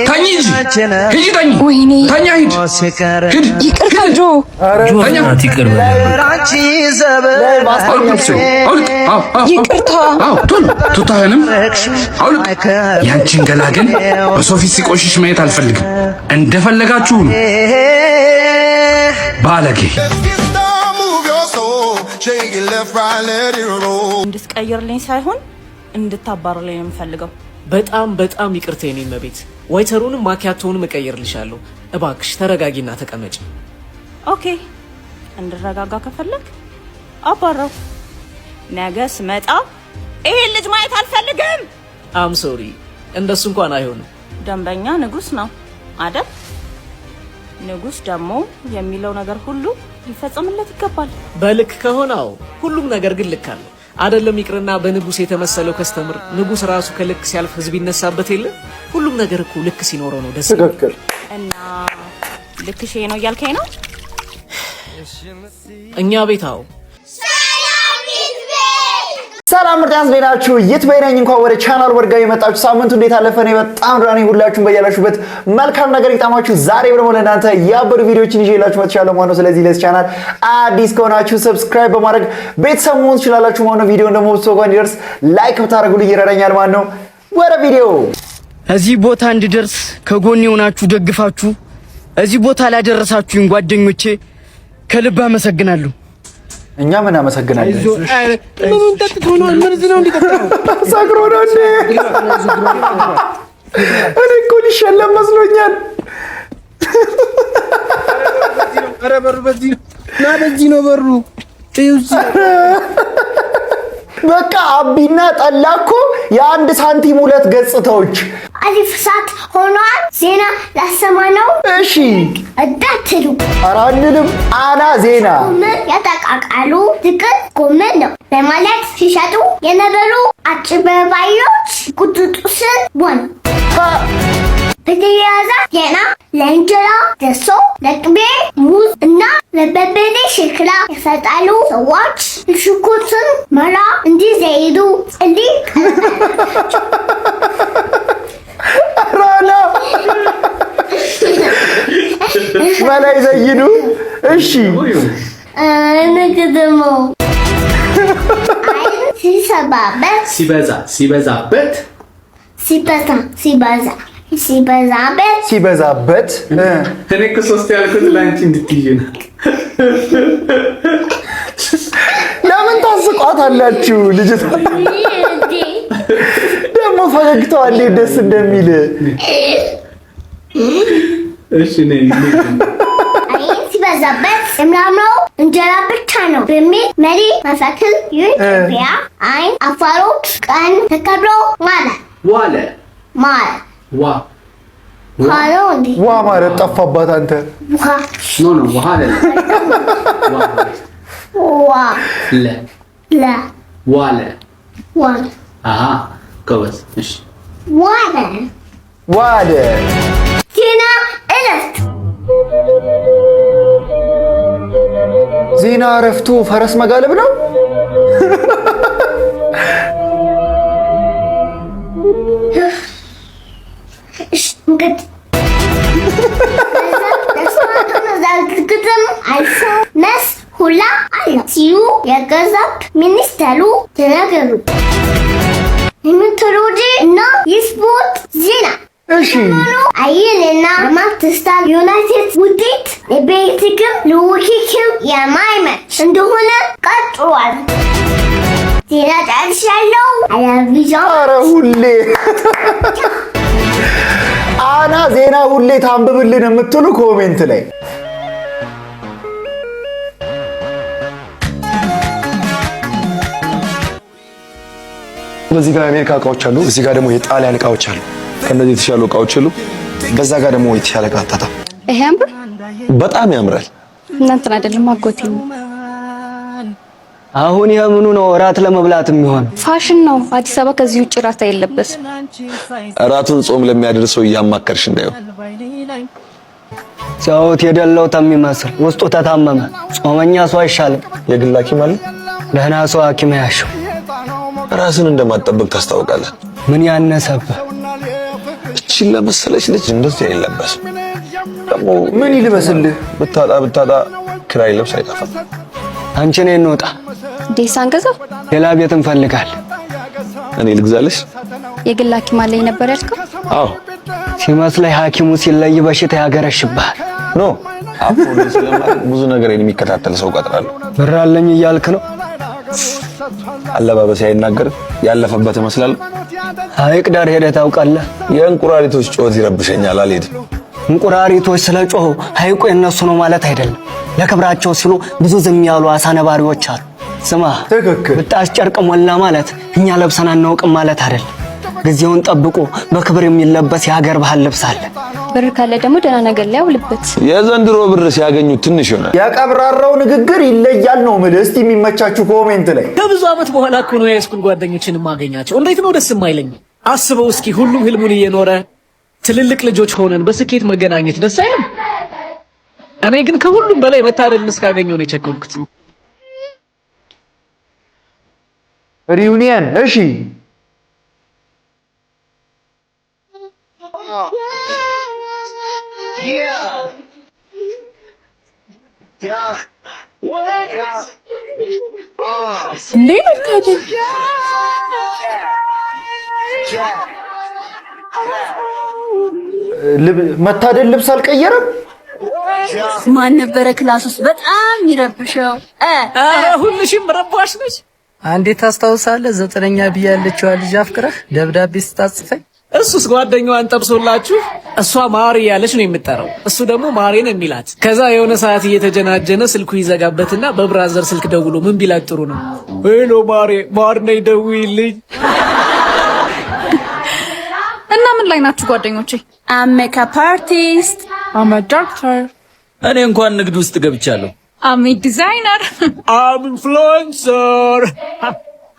ተኝ እንጂ ሂጂ ተኝ። ወይኔ ተኛ ሂድ ሂድ። ይቅርታ ጆ ተኛ ይቅር በላንቺ ዘበል ይቅርታ። ቱታህንም አውልቅ። ያንቺን ገላ ግን በሰው ፊት ሲቆሽሽ ማየት አልፈልግም። እንደፈለጋችሁ ነው። ባለጌ እንድትቀይርልኝ ሳይሆን እንድታባርልኝ ነው የምፈልገው። በጣም ይቅርታ የኔ መቤት። ወይተሩንም ማኪያቶንም እቀይርልሻለሁ። እባክሽ ተረጋጊና ተቀመጪ። ኦኬ፣ እንድረጋጋ ከፈለክ አባራው። ነገ ስመጣ ይሄን ልጅ ማየት አልፈልግም። አም ሶሪ፣ እንደሱ እንኳን አይሆንም። ደንበኛ ንጉስ ነው አይደል? ንጉስ ደግሞ የሚለው ነገር ሁሉ ሊፈጸምለት ይገባል። በልክ ከሆነው ሁሉም ነገር ግን ልክ አለው። አይደለም ይቅርና በንጉስ የተመሰለው ከስተምር ንጉስ ራሱ ከልክ ሲያልፍ ህዝብ ይነሳበት የለ። ሁሉም ነገር እኮ ልክ ሲኖረው ነው ደስ ትክክል። እና ልክሽ ይሄ ነው እያልከኝ ነው? እኛ ቤታው ሰላም ምርጫን ዜናችሁ ይትበይነኝ። እንኳን ወደ ቻናል ወርጋ የመጣችሁ ሳምንቱ እንዴት አለፈ? ነው በጣም ራኒ ሁላችሁም በያላችሁበት መልካም ነገር ይጣማችሁ። ዛሬ ደግሞ ለእናንተ ያበዱ ቪዲዮዎችን ይዤላችሁ መጥቻለሁ ማለት ነው። ስለዚህ ለዚህ ቻናል አዲስ ከሆናችሁ ሰብስክራይብ በማድረግ ቤተሰብ መሆን ትችላላችሁ ማለት ነው። ቪዲዮውን ደግሞ ሰው ጋር እንዲደርስ ላይክ ብታደርጉልኝ ይረዳኛል ማለት ነው። ወደ ቪዲዮ። እዚህ ቦታ እንድደርስ ከጎኔ ሆናችሁ ደግፋችሁ እዚህ ቦታ ላደረሳችሁኝ ጓደኞቼ ከልብ አመሰግናለሁ። እኛ ምን አመሰግናለን። ምኑን ጠጥቶ ነው? መርዝ ነው እንዲጠጣው ሰክሮ ነው እንዴ? እኔ እኮ ሊሸለም መስሎኛል። ኧረ በሩ በዚህ ነው። ና በዚህ ነው በሩ። በቃ አቢና ጠላኮ የአንድ ሳንቲም ሁለት ገጽታዎች። አሪፍ ሰዓት ሆኗል። ዜና ላሰማ ነው። እሺ እንዳትሉ። ኧረ አንልም። አና ዜና ጎመን ያጠቃቃሉ ትክል ጎመን ነው በማለት ሲሸጡ የነበሩ አጭበርባሪዎች ቁጥጥር ስር ሆኑ። በተያያዘ ዜና ለእንጀራ ደርሶ ለቅቤ ሙዝ እና ለበርበሬ ሸክላ የሰጣሉ ሰዎች ሽንኩርትን መራ እንዲዘይዱ እንዲህ ራና በላይ ዘይኑ። እሺ ንግድሞ አይን ሲሰባበት ሲበዛበት እኔ እኮ ሶስት ያልኩት ላንቺ እንድትይዥ ነው። ለምን ታስቋታላችሁ? ልጅቷ ደግሞ ፈገግታዋ እንዴት ደስ እንደሚል። እሺ ነኝ አይን ሲበዛበት የሚያምረው እንጀራ ብቻ ነው በሚል መሪ መፈክር የኢትዮጵያ አይን አፋሮች ቀን ተከብሮ ዋለ ዋ ማለት ጠፋባት። አንተ ኖ ውሃ ዋለ አሃ ጎበዝ። እሺ ዋለ ዜና እረፍት። ዜና እረፍቱ ፈረስ መጋለብ ነው። እንግዲህ አልፎ መስ ሁላ አለ ሲሉ የገንዘብ ሚኒስተሩ ተናገሩ። የሜትሮሎጂ እና የስፖርት ዜና። እሺ አይንና ማንቸስተር ዩናይትድ ውጤት የቤልጅየም ለውኪኪው የማይመች እንደሆነ ቀጥሏል። ዜና ጨርሻለሁ። አለቪዥን ኧረ ሁሌ አና ዜና ሁሌ ታንብብልን የምትሉ ኮሜንት ላይ በዚህ ጋር የአሜሪካ እቃዎች አሉ፣ እዚህ ጋር ደግሞ የጣሊያን እቃዎች አሉ። ከነዚህ የተሻሉ እቃዎች አሉ። በዛ ጋር ደግሞ የተሻለ እቃ ታታ። ይሄ ያምራል፣ በጣም ያምራል። እናንተን አይደለም አጎቴ ነው። አሁን የምኑ ነው እራት ለመብላት የሚሆን ፋሽን ነው። አዲስ አበባ ከዚህ ውጭ እራት አይለበስም። እራቱን ጾም ለሚያደርሰው እያማከርሽ እንዳይሆን። ሰውት የደለው ተሚመስል ውስጡ ተታመመ ጾመኛ ሰው አይሻልም። የግል ሐኪም አለ። ደህና ሰው ሐኪም ያሽው ራስን እንደማትጠብቅ ታስታውቃለህ። ምን ያነሰብህ? እቺን ለመሰለች ልጅ እንደዚህ አይለበስም። ደግሞ ምን ይልበስልህ? ብታጣ ክራይ ልብስ አይጠፋም። አንቺ ነኝ እንውጣ። ዴሳን ገዛው። ሌላ ቤት እንፈልጋለን። እኔ ልግዛልሽ? የግል ሐኪም አለኝ ነበር ያልከው? አዎ። ሲመስለኝ ሐኪሙ ሲለይ በሽታ ያገረሽብሃል። ኖ አፖሎ ስለማለት ብዙ ነገር የሚከታተል ሰው ቀጥራለሁ። ብር አለኝ እያልክ ነው? አለባበስ አይናገር ያለፈበት ይመስላል። ሐይቅ ዳር ሄደህ ታውቃለህ? የእንቁራሪቶች ጩኸት ይረብሸኛል፣ አልሄድም። እንቁራሪቶች ስለጮሁ ሐይቁ የነሱ ነው ማለት አይደለም። ለክብራቸው ሲሉ ብዙ ዝም ያሉ አሳ ነባሪዎች አሉ። ስማ፣ ትክክል። ብጣስ ጨርቅ ሞላ ማለት እኛ ለብሰን አናውቅም ማለት አይደለም። ጊዜውን ጠብቆ በክብር የሚለበስ የሀገር ባህል ልብስ አለ። ብር ካለ ደግሞ ደህና ነገር ላይ አውልበት። የዘንድሮ ብር ሲያገኙት ትንሽ ይሆናል። ያቀብራራው ንግግር ይለያል ነው የምልህ። እስቲ የሚመቻችሁ ኮሜንት ላይ። ከብዙ ዓመት በኋላ እኮ ነው የሃይስኩል ጓደኞችን ማገኛቸው። እንዴት ነው ደስ የማይለኝ? አስበው እስኪ ሁሉም ህልሙን እየኖረ ትልልቅ ልጆች ሆነን በስኬት መገናኘት ደስ አይልም? እኔ ግን ከሁሉም በላይ መታደልን እስካገኘው ነው የቸኮልኩት። ሪዩኒየን እሺ መታደል ልብስ አልቀየረም። ማን ነበረ ክላስ ውስጥ በጣም ይረብሸው? ሁልሽም ረባሽ ነሽ። አንዴ ታስታውሳለህ? 9ኛ ብያ ያለችው ልጅ አፍቅረህ ደብዳቤ ስታጽፈኝ እሱስ ጓደኛዋን ጠብሶላችሁ እሷ ማሪ ያለች ነው የምትጠራው፣ እሱ ደግሞ ማሬን የሚላት። ከዛ የሆነ ሰዓት እየተጀናጀነ ስልኩ ይዘጋበትና በብራዘር ስልክ ደውሎ ምን ቢላት ጥሩ ነው? ሄሎ ማሬ፣ ማር ነኝ ደውይልኝ። እና ምን ላይ ናችሁ ጓደኞቼ? አም ሜካፕ አርቲስት፣ አም ዶክተር። እኔ እንኳን ንግድ ውስጥ ገብቻለሁ። አም ዲዛይነር፣ አም ኢንፍሉዌንሰር።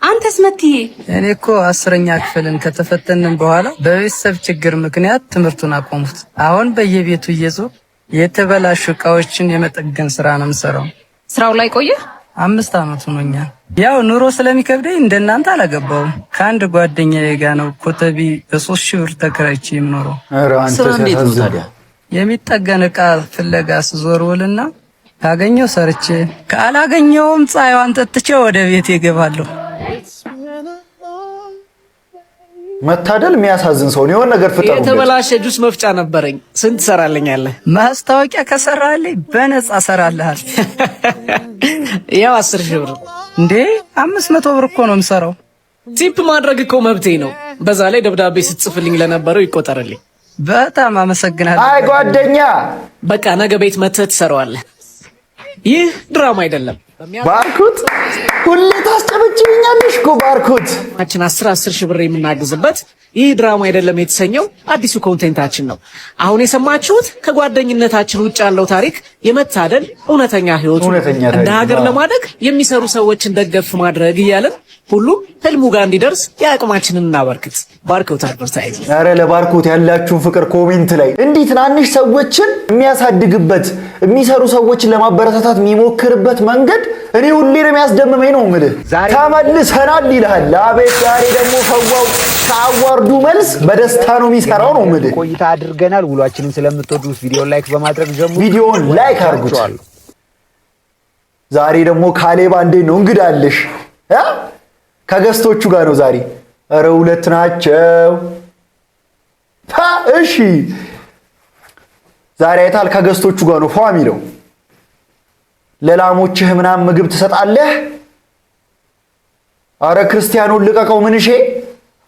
አንተስ መትዬ? እኔ እኮ 10ኛ ክፍልን ከተፈተንን በኋላ በቤተሰብ ችግር ምክንያት ትምህርቱን አቆሙት። አሁን በየቤቱ እየዞር የተበላሹ እቃዎችን የመጠገን ስራ ነው የምሰራው። ስራው ላይ ቆየ? 5 ዓመት ሆኖኛል። ያው ኑሮ ስለሚከብደኝ እንደናንተ አላገባውም። ከአንድ ጓደኛዬ ጋር ነው ኮተቢ በ3,000 ብር ተከራይቼ የምኖረው። ስራ እንዴት ነው ታዲያ? የሚጠገን እቃ ፍለጋ ስዞር ውልና ካገኘው ሰርቼ ካላገኘውም ፀሐይዋን ጠጥቼ ወደ ቤት እገባለሁ። መታደል የሚያሳዝን ሰው ነው። የሆነ ነገር ፍጠሩ። የተበላሸ ጁስ መፍጫ ነበረኝ። ስንት ሰራልኛለህ? ማስታወቂያ ከሰራልኝ በነፃ ሰራልሃል። ያው 10,000 ብር እንዴ? 500 ብር እኮ ነው የምሰራው። ቲፕ ማድረግ እኮ መብቴ ነው። በዛ ላይ ደብዳቤ ስትጽፍልኝ ለነበረው ይቆጠርልኝ። በጣም አመሰግናለሁ። አይ ጓደኛ፣ በቃ ነገ ቤት መተህ ትሰራዋለህ። ይህ ድራማ አይደለም። ባርኩት፣ ሁሌ ታስጨበጭብኛለሽ እኮ ባርኩት። 10,000 ብር የምናግዝበት ይህ ድራማ አይደለም የተሰኘው አዲሱ ኮንቴንታችን ነው። አሁን የሰማችሁት ከጓደኝነታችን ውጭ ያለው ታሪክ የመታደል እውነተኛ ህይወቱ እንደ ሀገር ለማደግ የሚሰሩ ሰዎችን ደገፍ ማድረግ እያለን ሁሉም ህልሙ ጋር እንዲደርስ የአቅማችንን እናበርክት። ባርኮት አድቨርታይዝ። ኧረ ለባርኮት ያላችሁን ፍቅር ኮሜንት ላይ እንዲህ ትናንሽ ሰዎችን የሚያሳድግበት የሚሰሩ ሰዎችን ለማበረታታት የሚሞክርበት መንገድ እኔ ሁሌ ነው የሚያስደምመኝ ነው የምልህ። ተመልሰናል ይልሃል። አቤት ዛሬ ደግሞ ፈዋው ከአዋርዱ መልስ በደስታ ነው የሚሰራው ነው የምልህ። ቆይታ አድርገናል። ውሏችንን ስለምትወዱት ቪዲዮን ላይክ በማድረግ ጀምሩ። ቪዲዮን ላይክ አድርጉት። ዛሬ ደግሞ ካሌባ እንዴት ነው እንግዳለሽ? ከገስቶቹ ጋር ነው ዛሬ። ኧረ 2 ናቸው። እሺ ዛሬ አይታል ከገስቶቹ ጋር ነው ፏ የሚለው። ለላሞችህ ምናምን ምግብ ትሰጣለህ? አረ ክርስቲያኑን ልቀቀው። ምን እሺ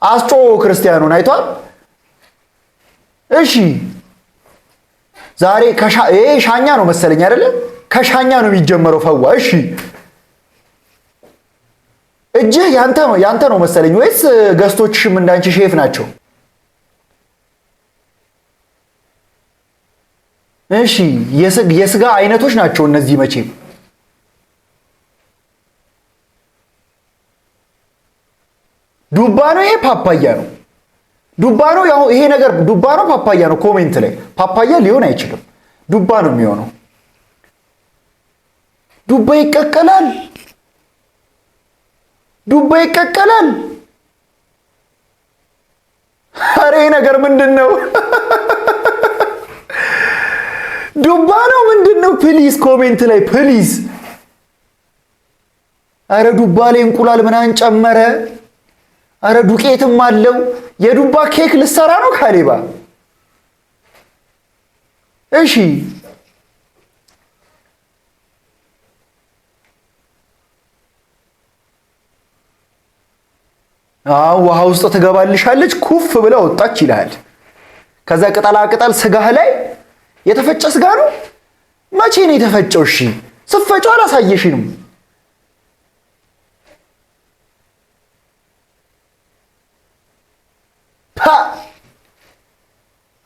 አስጮ ክርስቲያኑን አይቷል። እሺ ዛሬ ሻኛ ነው መሰለኝ አይደለ? ከሻኛ ነው የሚጀመረው ፈዋ። እሺ እጅህ ያንተ ነው መሰለኝ ወይስ ገስቶችሽም እንዳንቺ ሼፍ ናቸው? እሺ የስጋ አይነቶች ናቸው እነዚህ መቼም። ዱባ ነው ይሄ? ፓፓያ ነው? ዱባ ነው ያው ይሄ ነገር ዱባ ነው ፓፓያ ነው? ኮሜንት ላይ ፓፓያ ሊሆን አይችልም፣ ዱባ ነው የሚሆነው። ዱባ ይቀቀላል፣ ዱባ ይቀቀላል። ነገር ምንድነው? ዱባ ነው ምንድነው? ፕሊዝ ኮሜንት ላይ ፕሊዝ። አረ ዱባ ላይ እንቁላል ምናምን ጨመረ። አረ ዱቄትም አለው። የዱባ ኬክ ልሰራ ነው ካሌባ? እሺ ውሃ ውስጥ ትገባልሻለች ኩፍ ብላ ወጣች ይላል። ከዛ ቅጠላ ቅጠል ስጋህ ላይ የተፈጨ ስጋ ነው። መቼ ነው የተፈጨው? እሺ ስፈጨው አላሳየሽንም።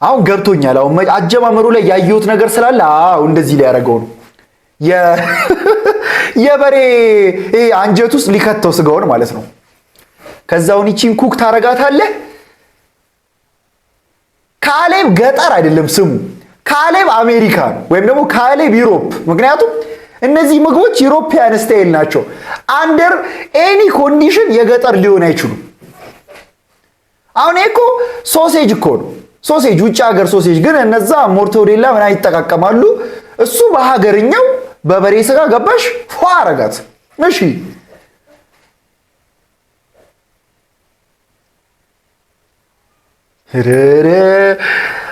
አሁን ገብቶኛል። አሁን አጀማመሩ ላይ ያየሁት ነገር ስላለ እንደዚህ ላይ ያደረገው ነው። የበሬ አንጀት ውስጥ ሊከተው ስጋውን ማለት ነው። ከዛውን ይቺን ኩክ ታረጋታለህ። ካሌብ ገጠር አይደለም ስሙ፣ ካሌብ አሜሪካ ነው ወይም ደግሞ ካሌብ ዩሮፕ። ምክንያቱም እነዚህ ምግቦች ዩሮፒያን ስታይል ናቸው። አንደር ኤኒ ኮንዲሽን የገጠር ሊሆን አይችሉም። አሁን እኮ ሶሴጅ እኮ ነው፣ ሶሴጅ ውጭ ሀገር ሶሴጅ። ግን እነዛ ሞርቶዴላ ምናምን ይጠቃቀማሉ። እሱ በሀገርኛው በበሬ ስጋ ገባሽ ፏ አረጋት። እሺ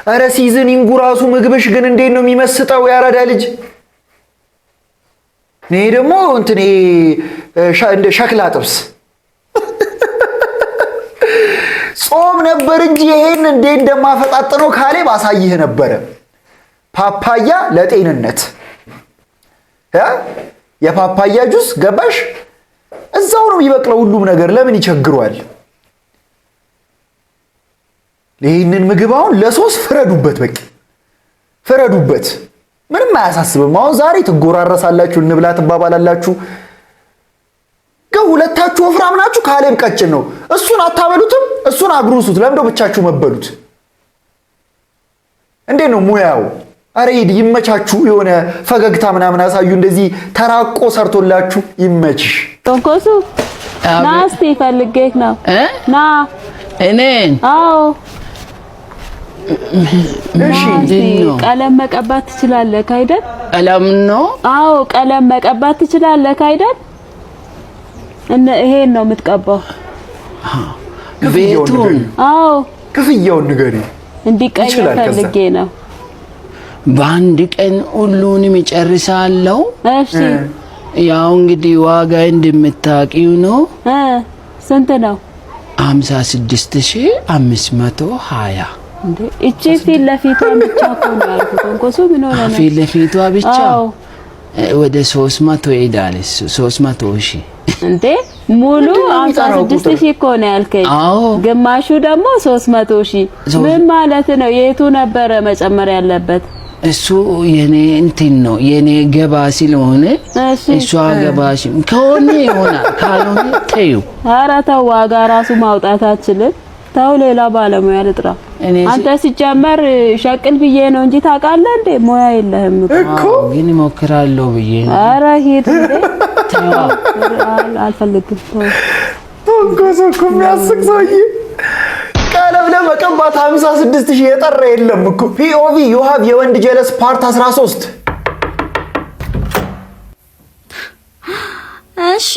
ኧረ ሲዝኒንጉ ራሱ ምግብሽ ግን እንዴት ነው የሚመስጠው? ያራዳ ልጅ እኔ ደግሞ እንትን እንደ ሸክላ ጥብስ ጾም ነበር እንጂ ይሄን እንዴት እንደማፈጣጥነው ካሌብ አሳይህ ነበረ። ፓፓያ ለጤንነት የፓፓያ ጁስ ገባሽ? እዛው ነው የሚበቅለው ሁሉም ነገር። ለምን ይቸግሯል? ይህንን ምግብ አሁን ለሶስት ፍረዱበት፣ በቃ ፍረዱበት። ምንም አያሳስብም። አሁን ዛሬ ትጎራረሳላችሁ፣ እንብላ ትባባላላችሁ። ግን ሁለታችሁ ወፍራም ናችሁ፣ ካሌብ ቀጭን ነው። እሱን አታበሉትም፣ እሱን አግሩሱት። ለምንድነው ብቻችሁ መበሉት? እንዴት ነው ሙያው? አረ ይመቻችሁ። የሆነ ፈገግታ ምናምን አሳዩ። እንደዚህ ተራቆ ሰርቶላችሁ ይመችሽ። ቶንኮሱ ና እስቲ ፈልጌክ ነው ና እኔን አዎ እሺ ቀለም መቀባት ትችላለህ አይደል? ቀለም ነው? አዎ ቀለም መቀባት ትችላለህ አይደል? ይሄን ነው የምትቀባው። ቤቱን? አዎ ክፍያውን ንገሪ። እንዲቀየር ፈልጌ ነው። በአንድ ቀን ሁሉንም ይጨርሳለሁ። እሺ ያው እንግዲህ ዋጋ እንደምታውቂው ነው። ስንት ነው? 56520 እንዴ እቺ ፊት ለፊቷ ብቻ እኮ ነው ያልኩት። እንኮሱ ምን ሆነ ነው? ፊት ለፊቷ ብቻ ወደ 300 ይሄዳል። 300,000 እንዴ ሙሉ 56000 እኮ ነው ያልከኝ። ግማሹ ደግሞ 300,000 ምን ማለት ነው? የቱ ነበረ መጨመር ያለበት? እሱ የኔ እንትን ነው የኔ ገባ ስለሆነ እሷ ገባሽ ከሆነ ይሆናል፣ ካልሆነ ተይው። ኧረ ተው፣ ዋጋ ራሱ ማውጣት አትችልም። ተው ሌላ ባለሙያ ልጥራ። አንተ ሲጀመር ሸቅል ብዬ ነው እንጂ ታውቃለህ እንዴ? ሙያ የለህም እኮ። ግን እሞክራለሁ ብዬ ነው። ኧረ ሂድ እንዴ! አልፈልግም። ቶንኮሶ እኮ የሚያስቅ ሰውዬ። ቀለም ለመቀባት 56000 የጠራ የለም እኮ። ፒኦቪ ዩ ሃቭ የወንድ ጀለስ ፓርት 13። እሺ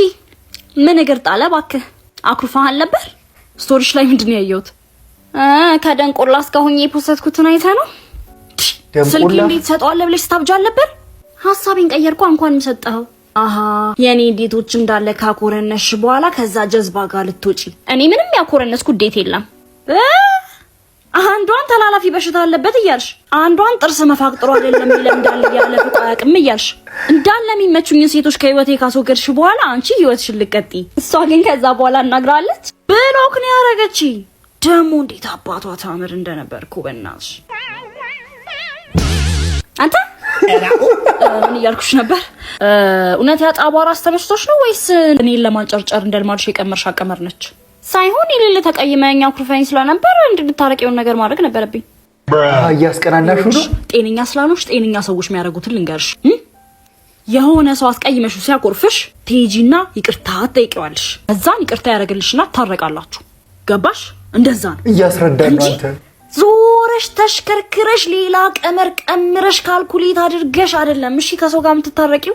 ምን እግር ጣለ እባክህ? አኩርፈሃል ነበር? ስቶሪሽ ላይ ምንድን ነው ያየሁት? ከደንቆላ እስካሁን የፖስተትኩትን አይተህ ነው? ስልክ እንዴት ትሰጠዋለህ ብለሽ ስታብጃል ነበር? ሐሳቤን ቀየርኩ። እንኳን ሰጠኸው። አሃ የኔ ዴቶች እንዳለ ካኮረነሽ በኋላ ከዛ ጀዝባ ጋር ልትወጪ። እኔ ምንም ያኮረነስኩ ዴት የለም። አንዷን ተላላፊ በሽታ አለበት እያልሽ፣ አንዷን ጥርስ መፋቅጥሮ አይደለም ይለምዳል ያለ ፍቃ ያቅም እያልሽ እንዳለ የሚመቹኝ ሴቶች ከህይወቴ ካስወገድሽ በኋላ አንቺ ህይወትሽን ልቀጢ። እሷ ግን ከዛ በኋላ እናግራለች ብሎክ ነው ያረገች። ደሞ እንዴት አባቷ ታምር እንደነበርኩ በእናትሽ። አንተ ምን እያልኩሽ ነበር? እውነት ያጣባራ አስተመስቶሽ ነው ወይስ እኔን ለማንጨርጨር እንደልማድሽ የቀመርሽ አቀመር ነች? ሳይሆን የሌለ ተቀይመኛ ኩርፋኝ ስለነበር እንድታረቂውን ነገር ማድረግ ነበረብኝ። እያስቀናናሽ ነው። ጤነኛ ስላልሆንሽ ጤነኛ ሰዎች የሚያደርጉትን ልንገርሽ። የሆነ ሰው አስቀይመሽ ሲያኮርፍሽ ቴጂና ይቅርታ ትጠይቂዋለሽ። እዛን ይቅርታ ያደርግልሽና ታረቃላችሁ። ገባሽ? እንደዛ ነው። እያስረዳን ነው አንተ። ዞረሽ ተሽከርክረሽ ሌላ ቀመር ቀምረሽ ካልኩሌት አድርገሽ አይደለም እሺ ከሰው ጋር የምትታረቂው።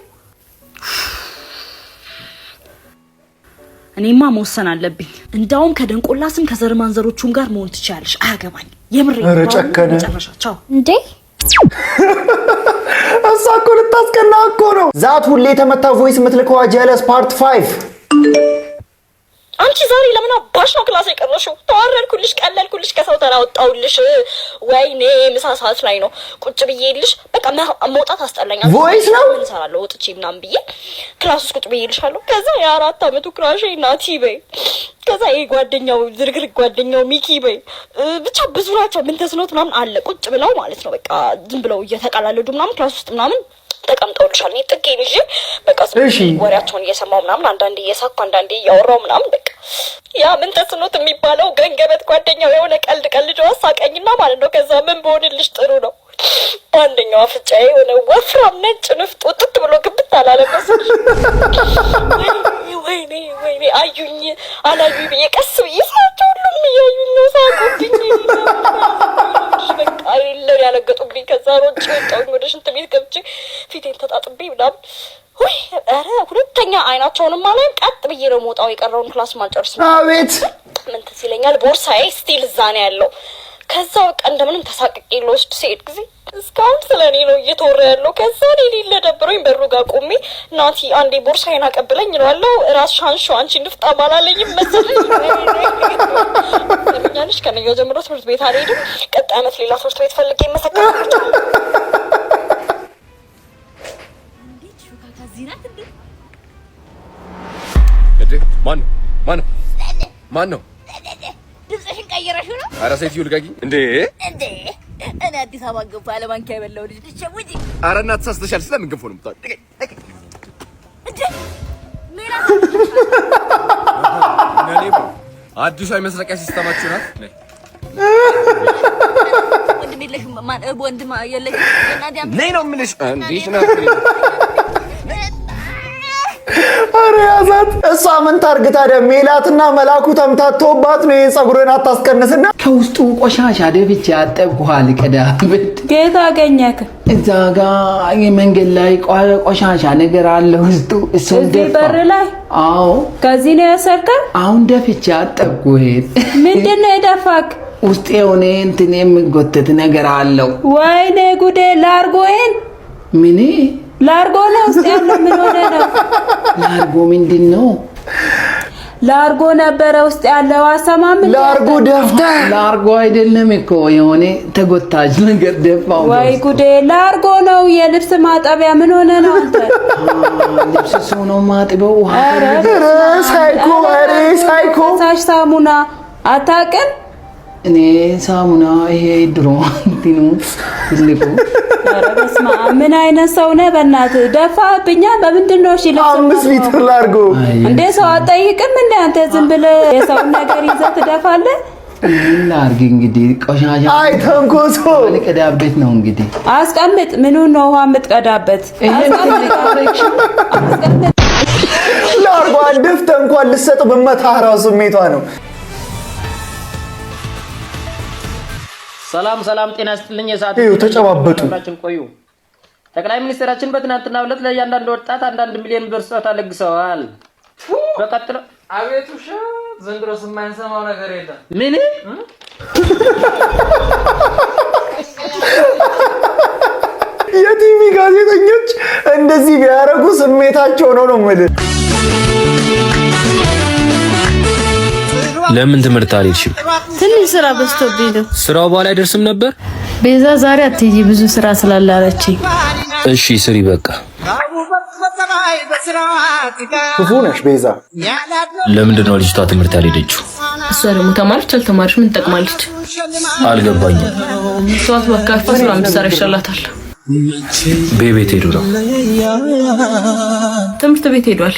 እኔማ መወሰን አለብኝ። እንዳውም ከደንቆላ ስም ከዘር ማንዘሮቹም ጋር መሆን ትችያለሽ። አያገባኝ የምሬ ነው። ቻው እንዴ እሳኮ ልታስቀና እኮ ነው። ዛት ሁሌ የተመታ ቮይስ የምትልከዋ ጀለስ ፓርት 5 አንቺ ዛሬ ለምን አባሽ ነው ክላስ የቀረሽው? ተዋረድኩልሽ፣ ቀለልኩልሽ፣ ከሰው ተራወጣውልሽ። ወይኔ ምሳ ሰዓት ላይ ነው ቁጭ ብዬልሽ። በቃ መውጣት አስጠላኝ። ቮይስ ነው ምን ሰራለው ወጥቼ ምናምን ብዬ ክላስ ውስጥ ቁጭ ብዬልሻለሁ። ከዛ የ4 አመቱ ክራሽ ናቲ በይ፣ ከዛ የጓደኛው ዝርግር ጓደኛው ሚኪ በይ፣ ብቻ ብዙ ናቸው። ምን ተስኖት ምናምን አለ ቁጭ ብለው ማለት ነው። በቃ ዝም ብለው እየተቀላለዱ ምናምን ክላስ ውስጥ ምናምን ተቀምጠውልሻል። እኔ ጥጌን ይዤ በቃ ወሬያቸውን እየሰማው ምናምን አንዳንዴ እየሳኩ አንዳንዴ እያወራው ምናምን በቃ ያ ምን ተስኖት የሚባለው ገንገበት ጓደኛው የሆነ ቀልድ ቀልዶ አሳቀኝና ማለት ነው። ከዛ ምን በሆንልሽ ጥሩ ነው አንደኛው አፍጫዬ የሆነ ወፍራም ነጭ ንፍጥ ወጥት ብሎ ግብት አላለበሰሽ። ወይኔ ወይኔ አዩኝ አላዩኝ ብዬ ቀስ ብዬ ሳቸው ሁሉም እያዩኝ ነው ሳቁብኝ። በቃ አይደለም ያለገጡብኝ። ከዛ ሮጬ ወጣሁኝ ወደ ሽንት ቤት ገብቼ ፊቴን ተጣጥቤ ምናምን ወይ ኧረ ሁለተኛ አይናቸውንም አላይም። ቀጥ ብዬ ነው የምወጣው የቀረውን ክላስ ማልጨርስ ነው። አቤት ምን ትዝ ይለኛል ቦርሳዬ ስቲል እዛ ነው ያለው። ከዛ በቃ እንደምንም ተሳቅቄ ልወስድ ስሄድ ጊዜ እስካሁን ስለኔ ነው እየተወራ ያለው። ከዛ እኔ ሌለ ደብሮኝ በሩ ጋር ቆሜ ናቲ አንዴ ቦርሳዬን አቀብለኝ እለዋለሁ። ራስ ሻንሾ አንቺ ንፍጣ ባላለኝም መሰለኝ ለምኛለሽ። ከነገው ጀምሮ ትምህርት ቤት አልሄድም። ቀጣይ ዓመት ሌላ ትምህርት ቤት ፈልጌ መሰከራለሁ። ማን ነው? ድምፅሽን ቀይረሽው ነው? ኧረ ሴትዮ ልቀቂኝ እንዴ! እኔ አዲስ አበባ ገንፎ አለማንኪያ የበላው ልጅ ልትሸውጂ? ኧረ እናት ተሳስተሻል። ስለምን ገንፎ ነው የምታወሪው? አዲሷ የመስረቂያ ሲስተማችሁ ናት። ወንድም የለሽም? ማን ወንድም የለሽም? ነይ ነው የምልሽ። እንዴት ነው አረ ያዛት። እሷ ምን ታርግ ታዲያ? ሜላትና መላኩ ተምታቶባት ነው የጸጉርን አታስቀንስና ከውስጡ ቆሻሻ ደብቼ አጠብኩሃል። ቀዳምት ጌታ አገኘክ እዛ ጋር መንገድ ላይ ቆሻሻ ነገር አለ ውስጡ። እሱን እዚህ በር ላይ? አዎ። ከዚህ ነው ያሰርከው? አሁን ደፍቼ አጠብኩህ። ምንድነው የደፋክ? ውስጥ የሆነ እንትን የሚጎተት ነገር አለው። ወይኔ ጉዴ! ላርጎዬን ምን ላርጎ ነው ውስጥ ያለው? ምን ሆነ ነው? ላርጎ ምንድን ነው? ላርጎ ነበረ ውስጥ ያለው። አሰማም ላርጎ ደፍታ? ላርጎ አይደለም እኮ የሆነ ተጎታች ነገር ደፋው። ወይ ጉዴ! ላርጎ ነው የልብስ ማጠቢያ። ምን ሆነ ነው አንተ? ልብስ ሰው ነው ማጥበው። ኧረ ሳይኮ! ኧረ ሳይኮ! ሳሽ ሳሙና አታውቅም? እኔ ሳሙና ይሄ ድሮ እንትኑ ትልቁ። ኧረ በስመ አብ! ምን አይነት ሰው ነህ በእናትህ? ደፋብኛ። በምንድን ነው? እሺ ልብስ 5 ሊትር ላርጎ እንዴ? ሰው አጠይቅም እንዴ አንተ? ዝም ብለህ የሰውን ነገር ይዘህ ትደፋለህ? ላርግ እንግዲህ ቆሻሻ አይ ተንኮሶ ልቀዳበት ነው እንግዲህ። አስቀምጥ። ምኑን ነው ውሃ የምትቀዳበት? አስቀምጥ። ላርጎ አደፍተ እንኳን ልሰጥ በመታራው ስሜቷ ነው። ሰላም ሰላም፣ ጤና ይስጥልኝ። የሰዓት ተጨባበጡ። ቆዩ። ጠቅላይ ሚኒስትራችን በትናንትናው ዕለት ለእያንዳንዱ ወጣት 1 ሚሊዮን ብር ስጦታ ለግሰዋል። በቀጥሎ አቤቱ ዘንድሮስ የማንሰማው ነገር የለም። ምን የቲቪ ጋዜጠኞች እንደዚህ ቢያረጉ ስሜታቸው ነው የምልህ። ለምን ትምህርት አልሄድሽም? ትንሽ ስራ በዝቶብኝ ነው። ስራው በኋላ አይደርስም ነበር? ቤዛ ዛሬ አትይጂ ብዙ ስራ ስላላለችኝ። እሺ ስሪ በቃ። ክፉ ነሽ ቤዛ። ለምንድን ነው ልጅቷ ትምህርት ያልሄደችው? እሷ ደግሞ ተማረች አልተማረች ምን ትጠቅማለች? አልገባኝም። ሰዋት በካፋ ስራ ምሳር ይሻላታል። ቤት ሄዱ ነው? ትምህርት ቤት ሄዷል።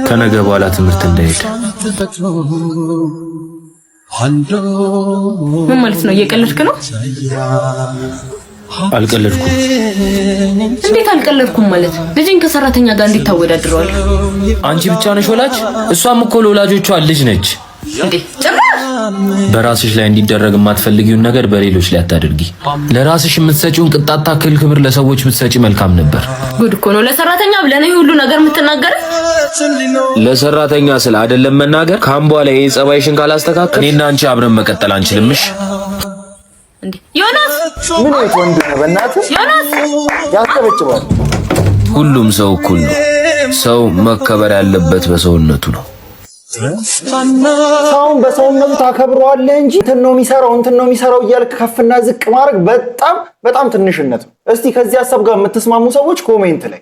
ከነገ በኋላ ትምህርት እንዳይሄድ። ምን ማለት ነው? እየቀለድክ ነው? አልቀለድኩም። እንዴት አልቀለድኩም ማለት? ልጅን ከሰራተኛ ጋር እንዴት ታወዳድረዋል? አንቺ ብቻ ነሽ ወላጅ? እሷም እኮ ለወላጆቿ ልጅ ነች። እንዴ ጭራሽ በራስሽ ላይ እንዲደረግ የማትፈልጊውን ነገር በሌሎች ላይ አታድርጊ። ለራስሽ የምትሰጪውን ቅጣት ታክል ክብር ለሰዎች ብትሰጪ መልካም ነበር። ጉድ እኮ ነው ለሰራተኛ ብለህ ነው ሁሉ ነገር የምትናገር? ለሰራተኛ ስለ አይደለም መናገር ካምቧ ላይ የጸባይሽን ካላስተካከል እኔና አንቺ አብረን መቀጠል አንችልምሽ። እንዴ ዮናስ ምን አይነት ወንድ ነው በእናትህ? ዮናስ ያስተበጭባል። ሁሉም ሰው እኩል ነው። ሰው መከበር ያለበት በሰውነቱ ነው። ሰውን በሰውነቱ ታከብረዋለህ እንጂ እንትን ነው የሚሰራው እያልክ ከፍና ዝቅ ማድረግ በጣም ትንሽነት ነው። እስቲ ከዚህ ሐሳብ ጋር የምትስማሙ ሰዎች ኮሜንት ላይ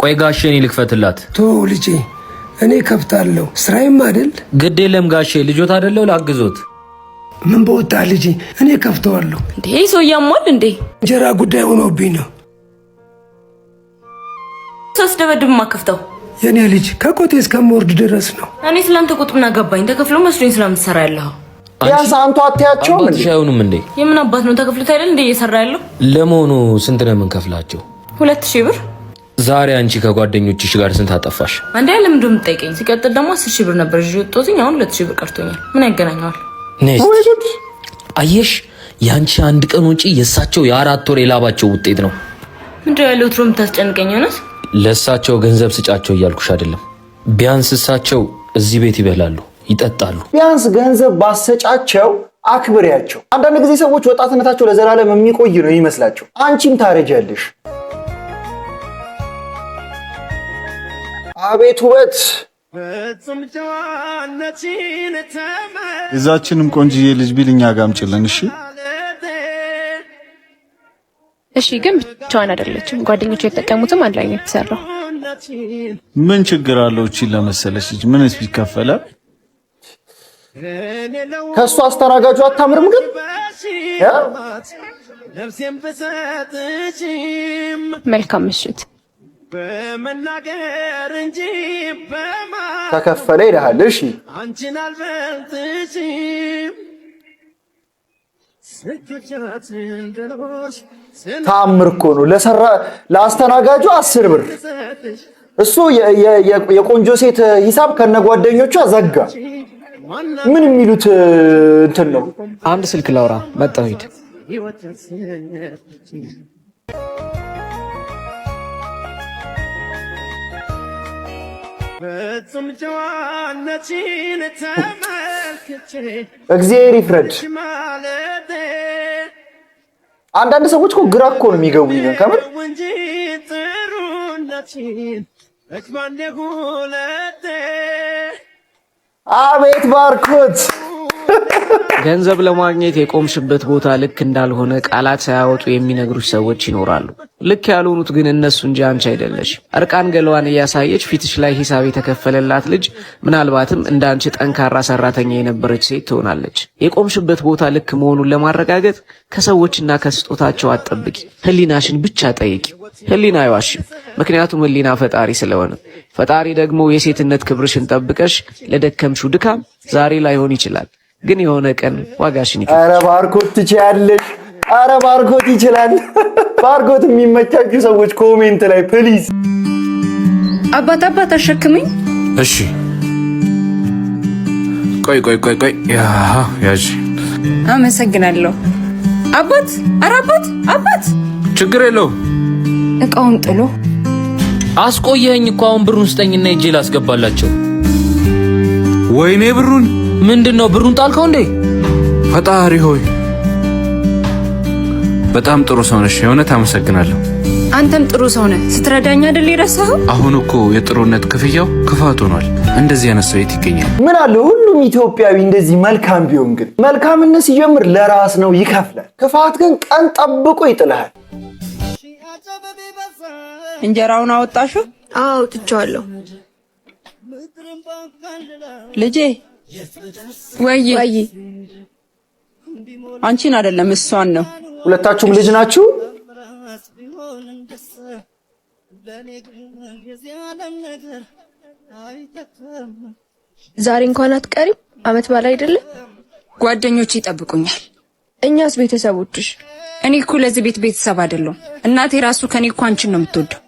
ቆይ ጋሼ እኔ ልክፈትላት። ቶ ልጄ እኔ ከፍታለሁ ስራዬም አይደል? ግድ የለም ጋሼ ልጆት አይደለው ላግዞት። ምን በወጣ ልጄ እኔ ከፍተዋለሁ። እንዴ ሰው ያሟል እንዴ? እንጀራ ጉዳይ ሆኖብኝ ነው። ሳስደበድብ ማከፍተው የኔ ልጅ ከቆቴ እስከምወርድ ድረስ ነው። እኔ ስላንተ ቁጥምና ገባኝ። ተከፍሎ መስሎኝ ስለምትሰራ ያለው ያስ አንተ አትያቸውም እንዴ? አይሆኑም እንዴ? የምን አባት ነው ተከፍሎት አይደል እንዴ እየሰራ ያለው? ለመሆኑ ስንት ነው የምንከፍላቸው? 2000 ብር። ዛሬ አንቺ ከጓደኞችሽ ጋር ስንት አጠፋሽ? አንዴ ለምን እንደምትጠይቀኝ? ሲቀጥል ደግሞ 10000 ብር ነበር ይዤ ወጥቶኝ አሁን 2000 ብር ቀርቶኛል። ምን ያገናኘዋል? አየሽ ያንቺ አንድ ቀን ወጪ የሳቸው የ4 ወር የላባቸው ውጤት ነው። ምንድነው ያለው? ትሮ የምታስጨንቀኝ ሆነስ? ለሳቸው ገንዘብ ስጫቸው እያልኩሽ አይደለም። ቢያንስ እሳቸው እዚህ ቤት ይበላሉ፣ ይጠጣሉ። ቢያንስ ገንዘብ ባሰጫቸው አክብሪያቸው። አንዳንድ ጊዜ ሰዎች ወጣትነታቸው ለዘላለም የሚቆይ ነው ይመስላቸው። አንቺም ታረጃለሽ። አቤት ውበት! እዛችንም ቆንጅዬ ልጅ ቢልኛ ጋም ጭለን። እሺ ግን ብቻዋን አይደለችም። ጓደኞቿ የተጠቀሙትም አንድ ላይ ነው የተሰራው። ምን ችግር አለው? እቺ ለመሰለሽ ልጅ ምንስ ቢከፈለ ከሷ አስተናጋጁ አታምርም ግን መልካም ምሽት በመናገር እንጂ ተከፈለ ይላል። እሺ አንቺን አልበልጥሽም ታምር እኮ ነው። ለአስተናጋጁ 10 ብር እሱ የቆንጆ ሴት ሂሳብ ከነጓደኞቿ ዘጋ። ምን የሚሉት እንትን ነው። አንድ ስልክ ላውራ መጣሁ። ሂድ ፍጹም ጨዋነትሽን ተመልክቼ እግዚአብሔር ይፍረድ። አንዳንድ ሰዎች እኮ ግራ እኮ ነው የሚገቡኝ ከምር እንጂ ጥሩነትሽን እክባንዴ ሁለቴ አቤት ባርኮት! ገንዘብ ለማግኘት የቆምሽበት ቦታ ልክ እንዳልሆነ ቃላት ሳያወጡ የሚነግሩሽ ሰዎች ይኖራሉ። ልክ ያልሆኑት ግን እነሱ እንጂ አንቺ አይደለሽ። እርቃን ገለዋን እያሳየች ፊትሽ ላይ ሂሳብ የተከፈለላት ልጅ ምናልባትም እንዳንቺ ጠንካራ ሰራተኛ የነበረች ሴት ትሆናለች። የቆምሽበት ቦታ ልክ መሆኑን ለማረጋገጥ ከሰዎችና ከስጦታቸው አትጠብቂ። ህሊናሽን ብቻ ጠይቂ። ህሊና አይዋሽም፣ ምክንያቱም ህሊና ፈጣሪ ስለሆነ። ፈጣሪ ደግሞ የሴትነት ክብርሽን ጠብቀሽ ለደከምሽው ድካም ዛሬ ላይሆን ይችላል፣ ግን የሆነ ቀን ዋጋሽን ይከፍላል። አረ ባርኮት ትችያለሽ። አረ ባርኮት ይችላል። ባርኮት የሚመቻችሁ ሰዎች ኮሜንት ላይ ፕሊዝ። አባት አሸክመኝ። እሺ ቆይ ያዥ። አመሰግናለሁ አባት። አረ አባት ችግር የለውም። እቃውን ጥሎ አስቆየኝ እኮ። አሁን ብሩን ስጠኝና እጄ ላስገባላቸው። ወይኔ ብሩን! ምንድነው? ብሩን ጣልከው እንዴ? ፈጣሪ ሆይ በጣም ጥሩ ሰው ነሽ። የእውነት አመሰግናለሁ። አንተም ጥሩ ሰው ነህ። ስትረዳኝ አይደል የረሳኸው? አሁን እኮ የጥሩነት ክፍያው ክፋት ሆኗል። እንደዚህ አይነት ሰው የት ይገኛል? ምን አለ ሁሉም ኢትዮጵያዊ እንደዚህ መልካም ቢሆን። ግን መልካምነት ሲጀምር ለራስ ነው፣ ይከፍላል። ክፋት ግን ቀን ጠብቆ ይጥልሃል። እንጀራውን አወጣሽው? አዎ አውጥቼዋለሁ። ልጄ ወይ አንቺን አይደለም እሷን ነው። ሁለታችሁም ልጅ ናችሁ? ዛሬ እንኳን አትቀሪም? አመት በዓል አይደለም? ጓደኞቼ ይጠብቁኛል። እኛስ ቤተሰቦችሽ? እኔ እኮ ለዚህ ቤት ቤተሰብ አይደለም። እናቴ ራሱ ከኔ እኮ አንቺን ነው የምትወደው።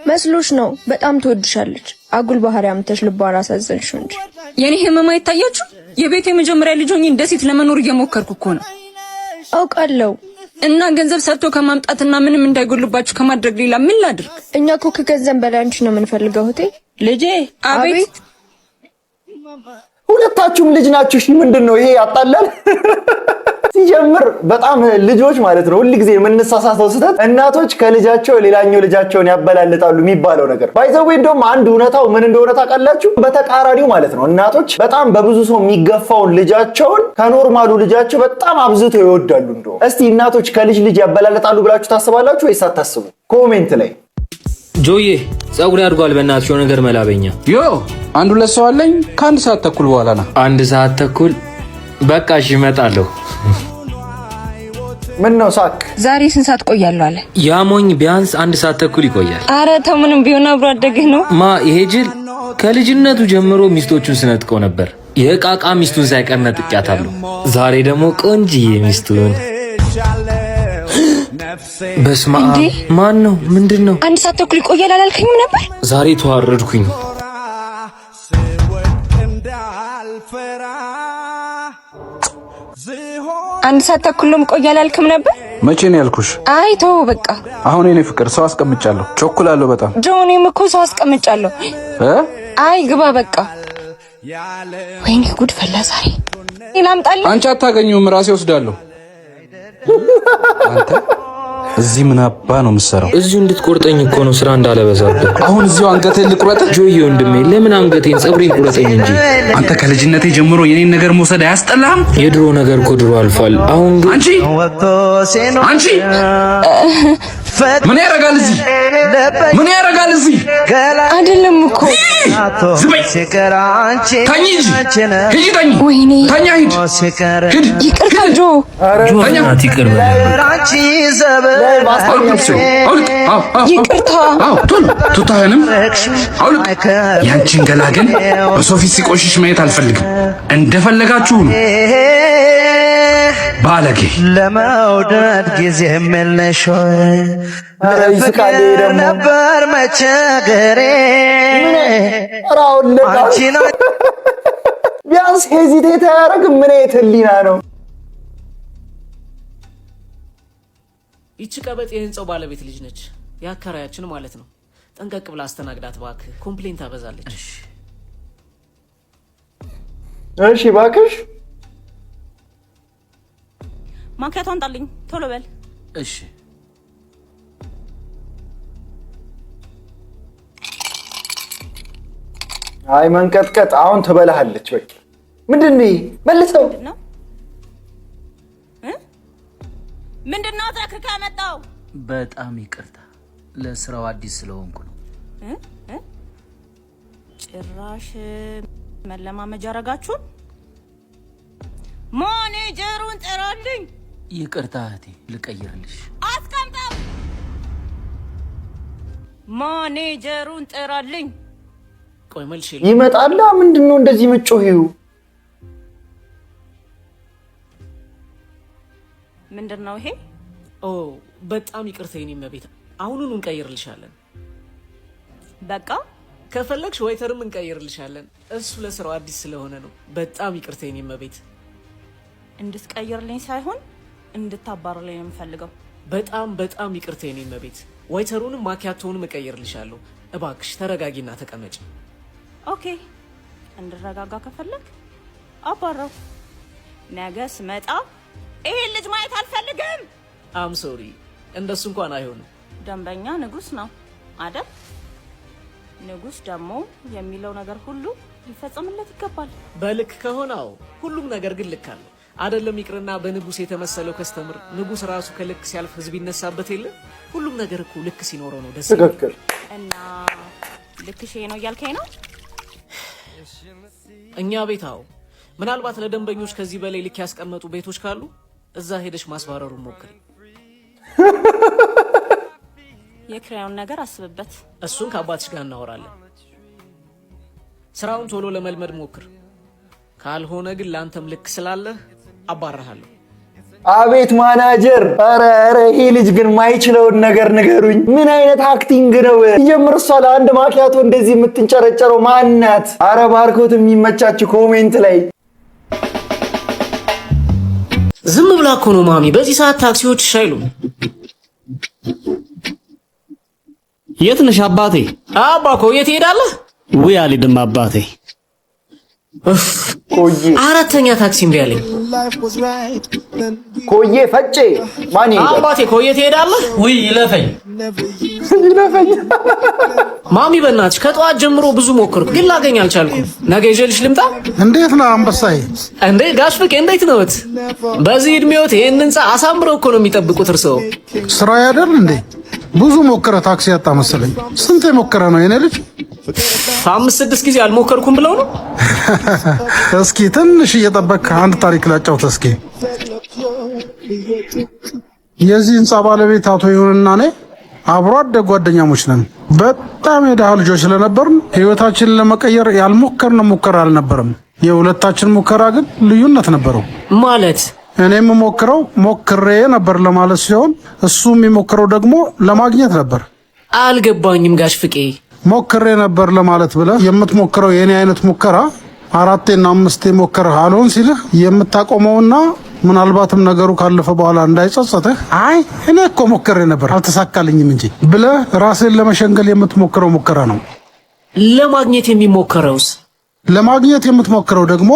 መስሎሽ ነው? በጣም ትወድሻለች። አጉል ባህሪ አምጥተሽ ልቧን አሳዘንሽው እንጂ የኔ ህመም አይታያችሁ? የቤት የመጀመሪያ ልጅ ሆኜ እንደ ሴት ለመኖር እየሞከርኩ እኮ ነው። አውቃለሁ። እና ገንዘብ ሰጥቶ ከማምጣትና ምንም እንዳይጎልባችሁ ከማድረግ ሌላ ምን ላድርግ? እኛ እኮ ከገንዘብ በላይ አንቺ ነው የምንፈልገው እህቴ። ልጄ አቤት። ሁለታችሁም ልጅ ናችሁ። እሺ ምንድነው ይሄ ያጣላል? ሲጀምር በጣም ልጆች ማለት ነው ሁሉ ጊዜ የምንሳሳተው ስህተት እናቶች ከልጃቸው ሌላኛው ልጃቸውን ያበላልጣሉ የሚባለው ነገር ባይዘው እንደውም አንድ እውነታው ምን እንደሆነ ታውቃላችሁ? በተቃራኒው ማለት ነው እናቶች በጣም በብዙ ሰው የሚገፋውን ልጃቸውን ከኖርማሉ ልጃቸው በጣም አብዝተው ይወዳሉ። እንደው እስቲ እናቶች ከልጅ ልጅ ያበላልጣሉ ብላችሁ ታስባላችሁ ወይስ አታስቡ? ኮሜንት ላይ ጆዬ ጸጉሬ አድርጓል፣ በእናትሽ የሆነ ነገር መላበኛ። ዮ አንድ ሁለት ሰው አለኝ ከአንድ ሰዓት ተኩል በኋላ ነው። አንድ ሰዓት ተኩል በቃ እሺ እመጣለሁ። ምን ነው ሳክ? ዛሬ ስንት ሰዓት ቆያለሁ አለ? ያሞኝ ቢያንስ አንድ ሰዓት ተኩል ይቆያል። አረ ተው ምንም ቢሆን አብሮ አደግህ ነው። ይሄ ጅል ከልጅነቱ ጀምሮ ሚስቶቹን ስነጥቀው ነበር። የቃቃ ሚስቱን ሳይቀር ነጥቂያታለሁ። ዛሬ ደግሞ ቆንጂዬ ሚስቱን። በስመ አብ ማን ነው? ምንድነው? አንድ ሰዓት ተኩል ይቆያል አላልከኝም ነበር? ዛሬ ተዋረድኩኝ። አንድ ሰዓት ተኩልም ቆያል አላልክም ነበር? መቼ ነው ያልኩሽ? አይ ተው በቃ። አሁን የኔ ፍቅር ሰው አስቀምጫለሁ፣ ቸኩላለሁ በጣም። ጆኒም እኮ ሰው አስቀምጫለሁ። አይ ግባ በቃ። ወይኔ ጉድ ፈላ ዛሬ። ላምጣልህ? አንቺ አታገኙም፣ ራሴ ወስዳለሁ። አንተ እዚህ ምን አባ ነው የምትሰራው? እዚሁ እንድትቆርጠኝ እኮ ነው ስራ እንዳለበዛብህ። አሁን እዚሁ አንገቴን ልቁረጥ? ጆዬ ወንድሜ ለምን አንገቴን ጸጉሬን ቁረጠኝ እንጂ። አንተ ከልጅነቴ ጀምሮ የኔን ነገር መውሰድ አያስጠላህም? የድሮ ነገር እኮ ድሮ አልፏል። አሁን ግን አንቺ ምን ያረጋል እዚህ? ምን ያረጋል እዚህ? አይደለም እኮ ዝበይ ተኝ እንጂ ሂጂ ተኝ። ወይኔ ተኛ ሂድ ሂድ። ይቅርታ ጆ ተኛ ይቅር ይቅርታ። ቶሎ ቱታህንም አውልቅ። ያንቺን ገላ ግን በሰው ፊት ሲቆሽሽ ማየት አልፈልግም። እንደፈለጋችሁ ነው። ባለጌ ለመውደድ ጊዜ የለሽ ለፍቅር ነበር መቸገሬ። ቢያንስ ሄዚቴት አያደርግም። ምን አይነት ህሊና ነው? ይቺ ቀበጥ የህንጻው ባለቤት ልጅ ነች፣ ያከራያችን ማለት ነው። ጠንቀቅ ብላ አስተናግዳት እባክህ፣ ኮምፕሌንት አበዛለች። እሺ እባክሽ ማኪያቶ አንጣልኝ ቶሎ በል። እሺ አይ መንቀጥቀጥ አሁን ትበላሃለች። በቃ ምንድነው መልሰው ምንድነው ተክከ መጣው? በጣም ይቅርታ ለስራው አዲስ ስለሆንኩ ነው። ጭራሽ መለማመጃ አረጋችሁን። ማኔጀሩን ጥራልኝ። ይቅርታ እህቴ ልቀይርልሽ። አስቀምጠው። ማኔጀሩን ጥራልኝ። ቆይ መልሽ ይመጣላ። ምንድነው እንደዚህ መጮሂው? ምንድነው ይሄ? በጣም ይቅርታ የኔ መቤት፣ አሁኑን እንቀይርልሻለን። በቃ ከፈለግሽ ወይተርም እንቀይርልሻለን። እሱ ለስራው አዲስ ስለሆነ ነው። በጣም ይቅርታ የኔ መቤት። እንድትቀይርልኝ ሳይሆን እንድታባርልኝ ነው የምፈልገው። በጣም ይቅርታ የኔ መቤት። ወይተሩንም ማኪያቶውንም እቀይርልሻለሁ። እባክሽ ተረጋጊና ተቀመጭ። ኦኬ እንድረጋጋ ከፈለግ አባራው። ነገ ስመጣ ይሄን ልጅ ማየት አልፈልግም። አም ሶሪ፣ እንደሱ እንኳን አይሆንም። ደንበኛ ንጉስ ነው አይደል? ንጉስ ደግሞ የሚለው ነገር ሁሉ ሊፈጸምለት ይገባል። በልክ ከሆነው ሁሉም ነገር ግን ልክ አለው። አይደለም ይቅርና በንጉስ የተመሰለው ከስተምር ንጉስ ራሱ ከልክ ሲያልፍ ህዝብ ይነሳበት የለ። ሁሉም ነገር እኮ ልክ ሲኖረው ነው ደስ ትክክል። እና ልክሽ ነው እያልከኝ ነው? እኛ ቤታው ምናልባት ለደንበኞች ከዚህ በላይ ልክ ያስቀመጡ ቤቶች ካሉ እዛ ሄደሽ ማስባረሩን ሞክሪ። የክራዩን ነገር አስብበት። እሱን ከአባትሽ ጋር እናወራለን። ስራውን ቶሎ ለመልመድ ሞክር። ካልሆነ ግን ላንተም ልክ ስላለህ አባረሃለሁ። አቤት ማናጀር! ኧረ ይሄ ልጅ ግን ማይችለውን ነገር ንገሩኝ። ምን አይነት አክቲንግ ነው? ይጀምር። እሷ ለአንድ ማኪያቶ እንደዚህ የምትንጨረጨረው ማናት? ኧረ ባርኮት የሚመቻችሁ ኮሜንት ላይ። ዝም ብላ እኮ ነው ማሚ። በዚህ ሰዓት ታክሲዎች አይሉም። የት ነሽ አባቴ? አባ እኮ የት ሄዳለህ? ውይ አልሄድም አባቴ። ኮዬ አራተኛ ታክሲ እምቢ አለኝ። ኮዬ ፈጬ ማን ይሄዳል? አባቴ ኮዬ ትሄዳለህ? ውይ ይለፈኝ። ማሚ በእናትሽ ከጠዋት ጀምሮ ብዙ ሞክርኩ ግን ላገኝ አልቻልኩም። ነገ ይዤልሽ ልምጣ? እንዴት ነው አንበሳዬ? እንዴ ጋሽ ፍቄ እንዴት ነዎት? በዚህ እድሜዎት ይሄን ህንጻ አሳምረው እኮ ነው የሚጠብቁት እርስዎ። ስራ አይደል እንዴ? ብዙ ሞከረ ታክሲ ያጣ መሰለኝ። ስንት ሞከረ ነው የኔ ልጅ? 5-6 ጊዜ አልሞከርኩም ብለው ነው። እስኪ ትንሽ እየጠበቅክ አንድ ታሪክ ላጫውት እስኪ። የዚህ ህንጻ ባለቤት አቶ ይሁንና እኔ አብሮ አደግ ጓደኛሞች ነን። በጣም የደሃ ልጆች ስለነበርን ህይወታችንን ለመቀየር ያልሞከርነው ሙከራ አልነበረም። የሁለታችን ሙከራ ግን ልዩነት ነበረው። ማለት እኔም ሞክሬ ነበር ለማለት ሲሆን እሱ የሚሞክረው ደግሞ ለማግኘት ነበር። አልገባኝም ጋሽ ፍቄ። ሞክሬ ነበር ለማለት ብለህ የምትሞክረው የኔ አይነት ሙከራ 4ና 5 ሞክረህ አልሆን ሲልህ የምታቆመውና ምናልባትም ነገሩ ካለፈ በኋላ እንዳይጸጸትህ አይ እኔ እኮ ሞክሬ ነበር አልተሳካልኝም እንጂ ብለህ ራስህን ለመሸንገል የምትሞክረው ሙከራ ነው። ለማግኘት የሚሞክረውስ? ለማግኘት የምትሞክረው ደግሞ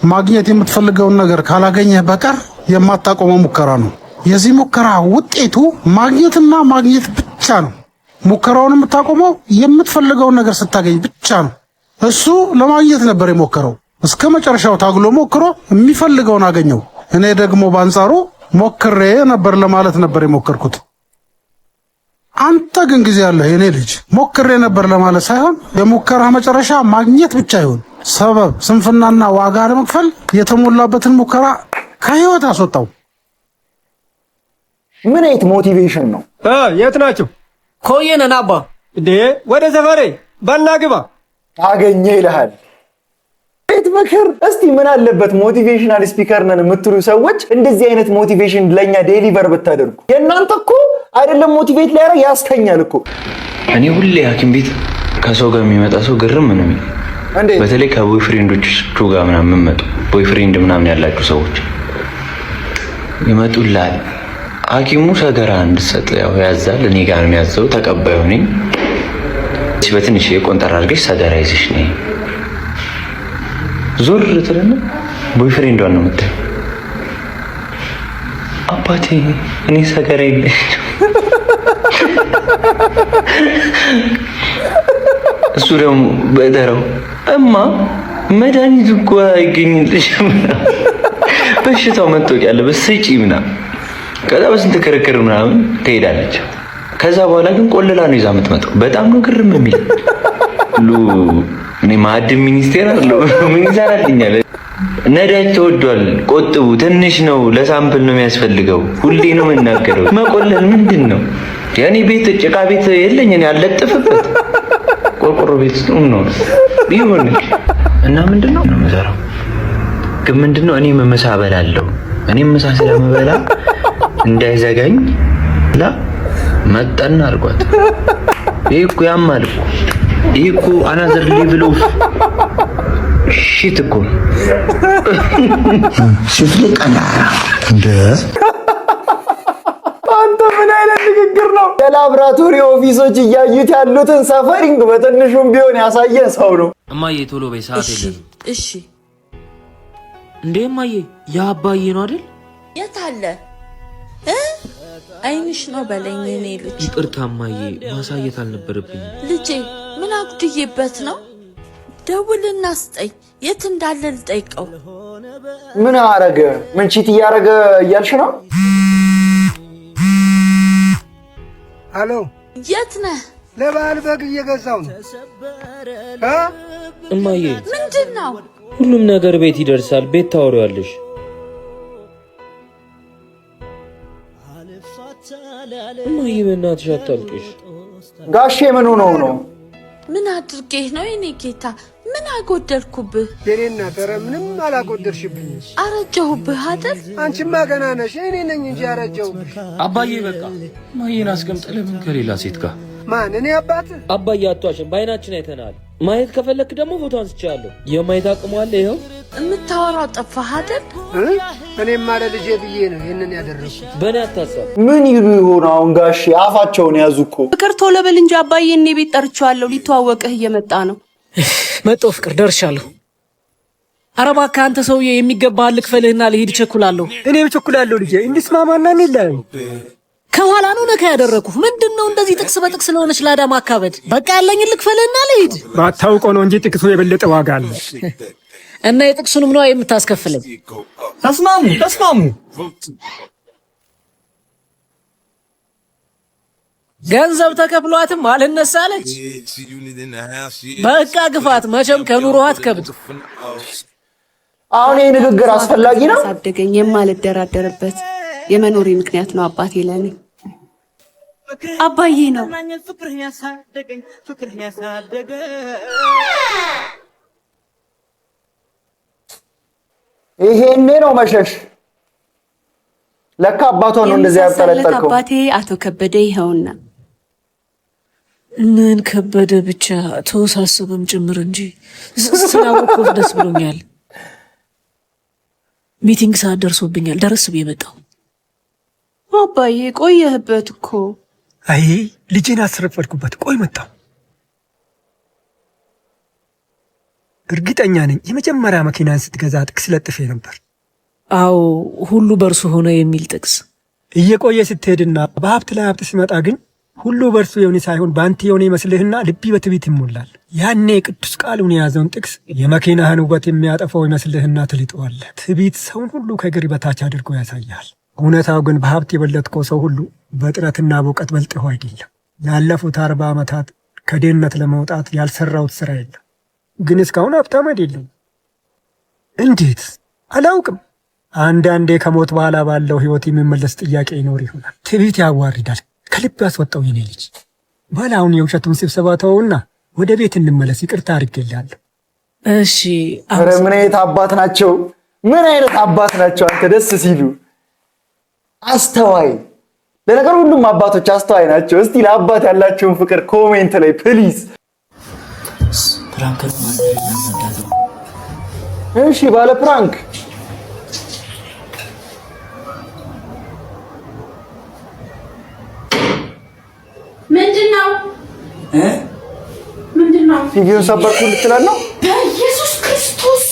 ማግኘት የምትፈልገውን ነገር ካላገኘህ በቀር የማታቆመው ሙከራ ነው። የዚህ ሙከራ ውጤቱ ማግኘትና ማግኘት ብቻ ነው። ሙከራውን የምታቆመው የምትፈልገውን ነገር ስታገኝ ብቻ ነው። እሱ ለማግኘት ነበር የሞከረው። እስከ መጨረሻው ታግሎ ሞክሮ የሚፈልገውን አገኘው። እኔ ደግሞ በአንጻሩ ሞክሬ ነበር ለማለት ነበር የሞከርኩት። አንተ ግን ጊዜ ያለህ የኔ ልጅ ሞክሬ ነበር ለማለት ሳይሆን የሙከራ መጨረሻ ማግኘት ብቻ ይሁን። ሰበብ፣ ስንፍናና ዋጋ ለመክፈል የተሞላበትን ሙከራ ከህይወት አስወጣው። ምን አይነት ሞቲቬሽን ነው? የት ናችሁ? ኮዬ ነን አባ። እንዴ ወደ ሰፈሬ በልና ግባ። አገኘ ይልሃል። ቤት ምክር። እስቲ ምን አለበት ሞቲቬሽናል ስፒከር ነን የምትሉ ሰዎች እንደዚህ አይነት ሞቲቬሽን ለኛ ዴሊቨር ብታደርጉ። የእናንተ እኮ አይደለም ሞቲቬት ሊያደርግ ያስተኛል እኮ። እኔ ሁሌ ሐኪም ቤት ከሰው ጋር የሚመጣ ሰው ግርም ነው የሚል። በተለይ ከቦይፍሬንዶቹ ጋር ምናምን መጡ ቦይፍሬንድ ምናምን ያላችሁ ሰዎች ይመጡላል። ሐኪሙ ሰገራ እንድትሰጥ ያው ያዛል። እኔ ጋር ነው የሚያዘው። ተቀባዩ ነኝ። በትንሽ ቆንጠር አድርገሽ ሰገራ ይዘሽ ነይ። ዞር ትልና ቦይፍሬንዷን ነው የምታየው። አባቴ እኔ ሰገራ የለሽ። እሱ ደግሞ በደረው እማ መድኃኒት እኮ አይገኝልሽም፣ በሽታው መጥቶቅ ያለበት ስጪ ምናምን። ከዛ በስንት ክርክር ምናምን ትሄዳለች። ከዛ በኋላ ግን ቆልላ ነው ይዛ የምትመጣው። በጣም ነው ግርም የሚል ሁሉ። እኔ ማዕድን ሚኒስቴር አለው ምን ይሰራልኛል? ነዳጅ ተወዷል፣ ቆጥቡ፣ ትንሽ ነው፣ ለሳምፕል ነው የሚያስፈልገው። ሁሌ ነው የምናገረው። መቆለል ምንድን ነው? የኔ ቤት ጭቃ ቤት የለኝ እኔ አልለጥፍበት። ቆርቆሮ ቤት ውስጥ ነው ቢሆን እና ምንድነው ነው የምሰራው። ግን ምንድነው እኔ ምሳ እበላለሁ። እኔ ምሳ ስለምበላ እንዳይዘጋኝ ላ መጠና አድርጓት። ይሄ እኮ ያማል እኮ። ይሄ እኮ አናዘር ሌቭል ኦፍ ሺት እኮ ሽፍልቀና እንደ አንተ ምን አይነት ንግግር ነው? የላብራቶሪ ኦፊሶች እያዩት ያሉትን ሰፈሪንግ በትንሹም ቢሆን ያሳየን ሰው ነው። እማዬ ቶሎ በይ፣ ሰዓት የለም። እሺ እንዴ እማዬ፣ ያ አባዬ ነው አይደል? የት አለ? አይንሽ ነው በለኝ። እኔ ልጅ ይቅርታ እማዬ፣ ማሳየት አልነበረብኝም። ልጄ ምን አጉድዬበት ነው? ደውልና ስጠኝ፣ የት እንዳለ ልጠይቀው። ምን አረገ? ምን ቺት እያረገ እያልሽ ነው? አሎ፣ የት ነህ? ለበዓል በግ እየገዛው ነው። እማዬ ምንድን ነው? ሁሉም ነገር ቤት ይደርሳል። ቤት ታወሪዋለሽ። እማዬ በእናትሽ አታልቅሽ። ጋሼ ምን ሆነው ነው? ምን አድርጌህ ነው የኔ ጌታ? ምን አጎደልኩብህ? የኔና ተረ ምንም አላጎደልሽብኝ። አረጀሁብህ አይደል? አንቺማ ገና ነሽ። እኔ ነኝ እንጂ አረጀሁብሽ። አባዬ በቃ ማየን አስቀምጥ። ለምን ከሌላ ሴት ጋር? ማን? እኔ አባት? አባዬ አቷሽን በአይናችን አይተናል። ማየት ከፈለክ ደግሞ ፎቶ አንስቻለሁ። የማየት አቅሙ አለ። ይኸው የምታወራው ጠፋህ አይደል? እኔማ ለልጄ ብዬ ነው ይሄንን ያደረኩት። በእኔ አታሳብ። ምን ይሉ ይሆን አሁን ጋሼ? አፋቸውን ያዙ እኮ። ፍቅር ቶሎ በል እንጂ አባዬ እኔ ቤት ጠርቼዋለሁ። ሊተዋወቅህ እየመጣ ነው። መጣሁ ፍቅር፣ ደርሻለሁ። ኧረ እባክህ አንተ ሰውዬ የሚገባህን ልክፈልህና ልሂድ፣ እቸኩላለሁ። እኔም እቸኩላለሁ ልጄ። እንስማማና እንለያይ። ከኋላ ነው ነካ ያደረኩህ። ምንድነው እንደዚህ ጥቅስ በጥቅስ ስለሆነች ላዳማ አካበድ? በቃ ያለኝን ልክፈልህና ልሂድ። ባታውቀው ነው እንጂ ጥቅሱ የበለጠ ዋጋ አለ። እና የጥቅሱንም ነው የምታስከፍለኝ? ተስማሙ። ገንዘብ ተከፍሏትም አልነሳለች። በቃ ግፋት፣ መቼም ከኑሮ አትከብድ። አሁን ይሄ ንግግር አስፈላጊ ነው? አሳደገኝ የማልደራደርበት የመኖሪ ምክንያት ነው አባቴ ለኔ። አባዬ ነው። ይሄኔ ነው መሸሽ። ለካ አባቷ ነው እንደዚህ ያጠለጠልከው። አባቴ አቶ ከበደ ይኸውና። ምን ከበደ ብቻ ተወሳሰበም ጭምር እንጂ ስላወቅኩህ ደስ ብሎኛል። ሚቲንግ ሰዓት ደርሶብኛል። ደረስ ብዬ መጣሁ። አባዬ ቆየህበት እኮ። አይ ልጄን አስረፈድኩበት። ቆይ መጣሁ። እርግጠኛ ነኝ የመጀመሪያ መኪናን ስትገዛ ጥቅስ ለጥፌ ነበር። አዎ ሁሉ በርሱ ሆነ የሚል ጥቅስ። እየቆየ ስትሄድና በሀብት ላይ ሀብት ሲመጣ ግን ሁሉ በርሱ የሆነ ሳይሆን በአንተ የሆነ ይመስልህና ልቢ በትዕቢት ይሞላል። ያኔ ቅዱስ ቃሉን የያዘውን ጥቅስ የመኪናህን ውበት የሚያጠፋው ይመስልህና ትልጠዋለህ። ትዕቢት ሰውን ሁሉ ከእግር በታች አድርጎ ያሳያል። እውነታው ግን በሀብት የበለጥከው ሰው ሁሉ በጥረትና በእውቀት በልጠው አይደለም። ላለፉት 40 ዓመታት ከድህነት ለመውጣት ያልሰራሁት ስራ የለም፣ ግን እስካሁን ሀብታም አይደለም። እንዴት አላውቅም። አንዳንዴ ከሞት በኋላ ባለው ህይወት የሚመለስ ጥያቄ ይኖር ይሆናል። ትዕቢት ያዋርዳል። ከልብ ያስወጣው የኔ ልጅ። በል አሁን የውሸቱን ስብሰባ ተውና ወደ ቤት እንመለስ። ይቅርታ አድርጌልሃለሁ። እሺ። ኧረ ምን አይነት አባት ናቸው! ምን አይነት አባት ናቸው! አንተ ደስ ሲሉ አስተዋይ። ለነገር ሁሉም አባቶች አስተዋይ ናቸው። እስቲ ለአባት ያላቸውን ፍቅር ኮሜንት ላይ ፕሊዝ። እሺ ባለ ፕራንክ ምንድነው? ምንድነው? ቲቪውን ሰበርኩ ልትላል ነው? በኢየሱስ ክርስቶስ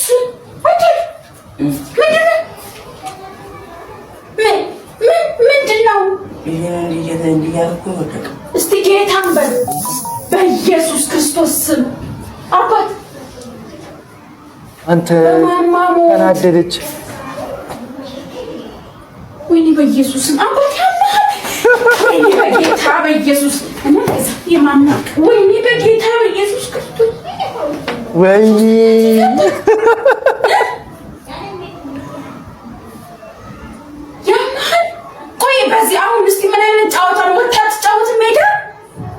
ምንድነው? እስቲ ጌታን በል በኢየሱስ ክርስቶስ ስም። አባት አንተ ተናደደች። ወይኔ በኢየሱስ አባት ወይኔ በጌታ በኢየሱስ የማናቅ ወይኔ በጌታ በኢየሱስ ክርስቶስ ወይኔ ያማል። ቆይ በዚህ አሁን እስቲ ምን አይነት ጨዋታ ነው? ወጣት ጫወት ሜዳ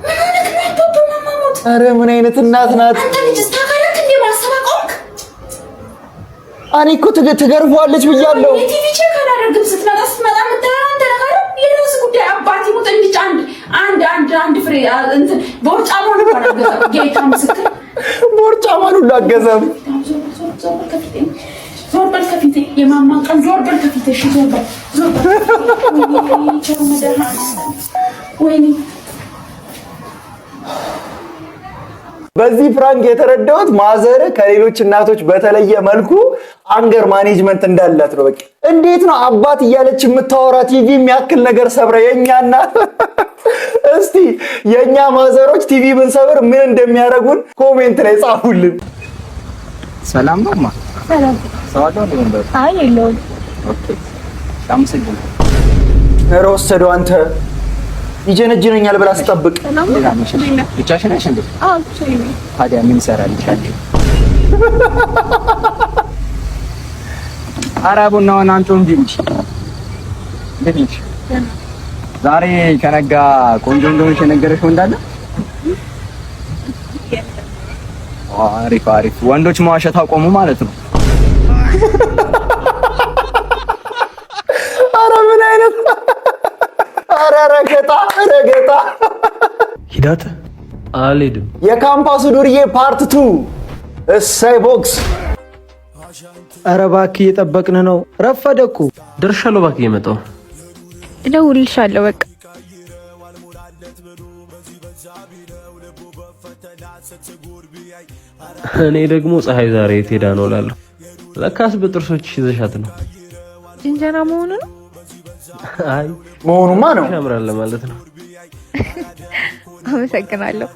ምን ሆነህ ነው? አባባ ማማሞት። ኧረ ምን አይነት እናት ናት? አንተ ልጅ ስታካላት እንዴ ማሰባቆንክ? እኔ እኮ ትገርፈዋለች ብያለሁ። ቲቪ ቼክ አላደርግም። ስትመጣ የምታየው አንተ ነገር የራስ ጉዳይ። አባት ይሙት እንጂ አንድ ፍሬ እንትን ቦርጫማን እንኳን አልገዛም። ጌታ ምስክር ቦርጫማን ሁሉ አልገዛም። ዞር በል ከፊቴ። የማማ ቀን ዞር በል ከፊቴ። እሺ ዞር በል ወይኔ ቸሩ መድኃኒዓለም ወይኔ። በዚህ ፍራንክ የተረዳሁት ማዘር ከሌሎች እናቶች በተለየ መልኩ አንገር ማኔጅመንት እንዳላት ነው። በቃ እንዴት ነው አባት እያለች የምታወራ ቲቪ የሚያክል ነገር ሰብረ የኛ እናት። እስቲ የኛ ማዘሮች ቲቪ ብንሰብር ምን እንደሚያደርጉን ኮሜንት ላይ ጻፉልን። ሰላም ነው ማ? ሰላም ሰዋለው ነው እንዴ? አይ የለውም። ኦኬ ታምሰግን ኧረ ወሰደው አንተ ይጀነጅነኛል ብላ አስጠብቅ። ብቻሽን ነሽ እንዴ? አዎ ብቻዬን ነኝ። ታዲያ ምን ይሰራልሻል? ኧረ ቡናውን አንቺው እንጂ እንዴት ነሽ? ዛሬ ከነጋ ቆንጆ እንደሆነሽ የነገረሽ ወንድ አለ? አሪፍ አሪፍ። ወንዶች መዋሸት አቆሙ ማለት ነው። ኧረ ምን አይነት ኧረ ረገጣ ረገጣ። ሂዳት አልሄድም። የካምፓሱ ዱርዬ ፓርት 2 እሰይ ቦክስ። ኧረ እባክህ እየጠበቅን ነው። ረፈደ እኮ። ደርሻለሁ። እባክህ እየመጣሁ እደውልልሻለሁ። በቃ እኔ ደግሞ ፀሐይ ዛሬ የት ሄዳ ነው እላለሁ። ለካስ በጥርሶች ይዘሻት ነው። ጅንጀና መሆኑ ነው? አይ መሆኑማ ነው። ያምራል ማለት ነው። አመሰግናለሁ።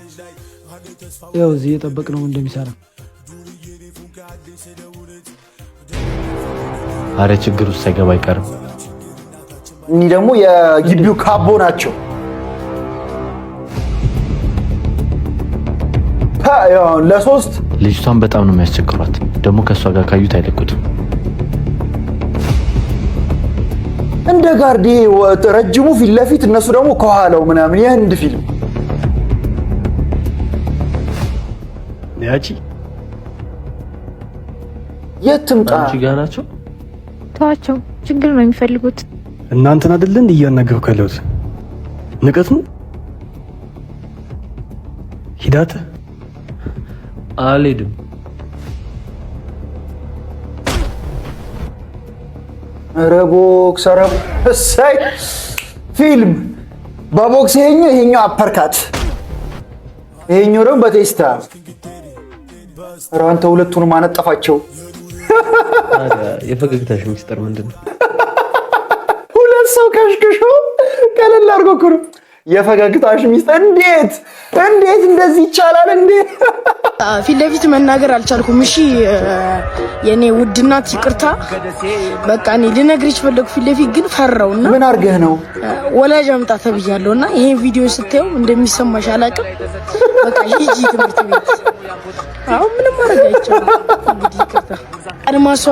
ያው እዚህ እየጠበቅነው እንደሚሰራ። አረ ችግር ውስጥ ሳይገባ አይቀርም። እኚህ ደግሞ የግቢው ካቦ ናቸው። ለሶስት ልጅቷን በጣም ነው የሚያስቸግሯት። ደግሞ ከሷ ጋር ካዩት አይለቁትም። እንደ ጋርዲ ረጅሙ ፊት ለፊት እነሱ ደግሞ ከኋላው ምናምን የህንድ ፊልም። ያቺ የትምጣ አንቺ ጋር ናቸው። ተዋቸው፣ ችግር ነው የሚፈልጉት። እናንተን አይደል እንዴ እያናገርኩ ያለሁት? ንቀት ነው። ሂዳት አልሄድም። ኧረ ቦክስ፣ ኧረ እሰይ ፊልም በቦክስ ይሄኛው አፐርካት፣ ይሄኛው ደግሞ በቴስታ። ኧረ አንተ ሁለቱንም አነጠፋቸው። የፈገግታሽ ሚስጥር ምንድን ነው? ሁለት ሰው ከሽክሾ ቀለል አድርጎ እኮ ነው የፈገግታሽ ሚስጥር። እንዴት እንደዚህ ይቻላል እንዴ? ፊት ለፊት መናገር አልቻልኩም። እሺ የኔ ውድናት ይቅርታ። በቃ እኔ ልነግርሽ ፈለኩ ፊት ለፊት ግን ፈራውና። ምን አድርገህ ነው? ወላጅ አምጣ ተብያለሁና ይሄን ቪዲዮ ስታየው እንደሚሰማሽ አላውቅም። በቃ ሂጂ ትምህርት ቤት። አሁን ምንም ማድረግ አይቻልም። እንግዲህ ይቅርታ። አድማሷ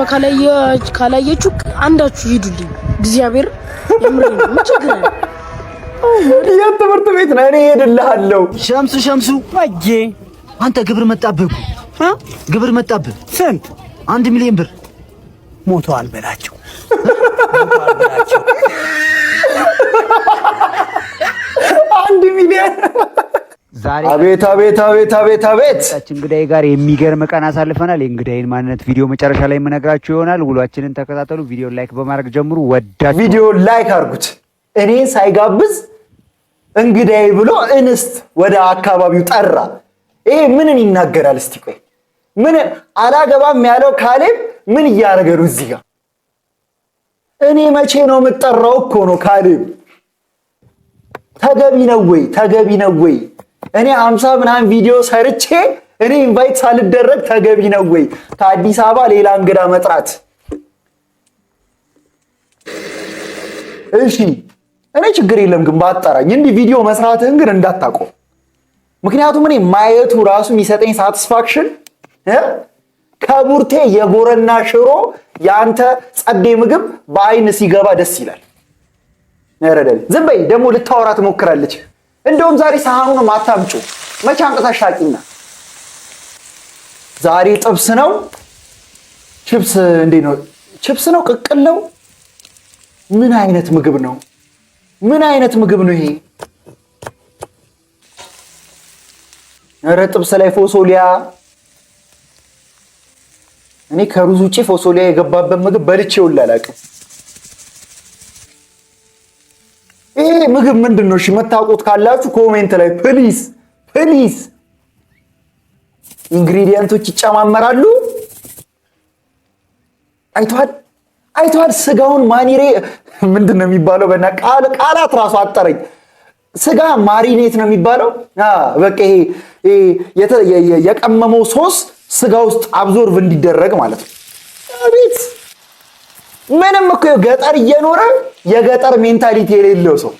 ካላየችሁ አንዳችሁ ሂዱልኝ። እግዚአብሔር የምሬን ነው። ምን ችግር አለ? የትምህርት ቤት ነው። እኔ እሄድልሃለሁ። ሸምሱ ወጄ አንተ ግብር መጣብህ እኮ ግብር መጣብህ። ስንት? 1 ሚሊዮን ብር። ሞተዋል በላቸው። አንድ ሚሊዮን። አቤት አቤት አቤት አቤት አቤት። እንግዳዬ ጋር የሚገርም ቀን አሳልፈናል። የእንግዳዬን ማንነት ቪዲዮ መጨረሻ ላይ የምነግራችሁ ይሆናል። ውሏችንን ተከታተሉ። ቪዲዮ ላይክ በማድረግ ጀምሩ። ወዳችሁ ቪዲዮ ላይክ አድርጉት። እኔን ሳይጋብዝ እንግዳዬ ብሎ እንስት ወደ አካባቢው ጠራ። ይሄ ምንን ይናገራል? እስቲ ቆይ ምን አላገባም ያለው ካሌብ ምን እያደረገ ነው እዚህ ጋር? እኔ መቼ ነው የምጠራው እኮ ነው ካሌብ። ተገቢ ነው ወይ? ተገቢ ነው ወይ? እኔ 50 ምናምን ቪዲዮ ሰርቼ እኔ ኢንቫይት ሳልደረግ ተገቢ ነው ወይ? ከአዲስ አበባ ሌላ እንግዳ መጥራት? እሺ እኔ ችግር የለም ግን ባጠራኝ። እንዲህ ቪዲዮ መስራትህን ግን እንዳታቆም። ምክንያቱም እኔ ማየቱ ራሱ የሚሰጠኝ ሳቲስፋክሽን ከቡርቴ የጎረና ሽሮ የአንተ ጸዴ ምግብ በአይን ሲገባ ደስ ይላል። ነረደል ዝም በይ። ደግሞ ልታወራ ትሞክራለች። እንደውም ዛሬ ሳህኑን አታምጩ። መቼ አምጥተሽ ታውቂና? ዛሬ ጥብስ ነው። ቺፕስ እንዴት ነው? ቺፕስ ነው? ቅቅል ነው? ምን አይነት ምግብ ነው? ምን አይነት ምግብ ነው ይሄ? ኧረ ጥብስ ላይ ፎሶሊያ። እኔ ከሩዝ ውጪ ፎሶሊያ የገባበት ምግብ በልቼው አላውቅም። ይሄ ምግብ ምንድን ነው? እሺ የምታውቁት ካላችሁ ኮሜንት ላይ ፕሊዝ ፕሊዝ። ኢንግሪዲየንቶች ይጨማመራሉ። አይቷል ስጋውን ማኒሬ ምንድን ነው የሚባለው? በእና ቃላት ራሱ አጠረኝ። ስጋ ማሪኔት ነው የሚባለው። በቃ ይሄ የቀመመው ሶስ ስጋ ውስጥ አብዞርቭ እንዲደረግ ማለት ነው። አቤት ምንም እኮ ገጠር እየኖረ የገጠር ሜንታሊቲ የሌለው ሰው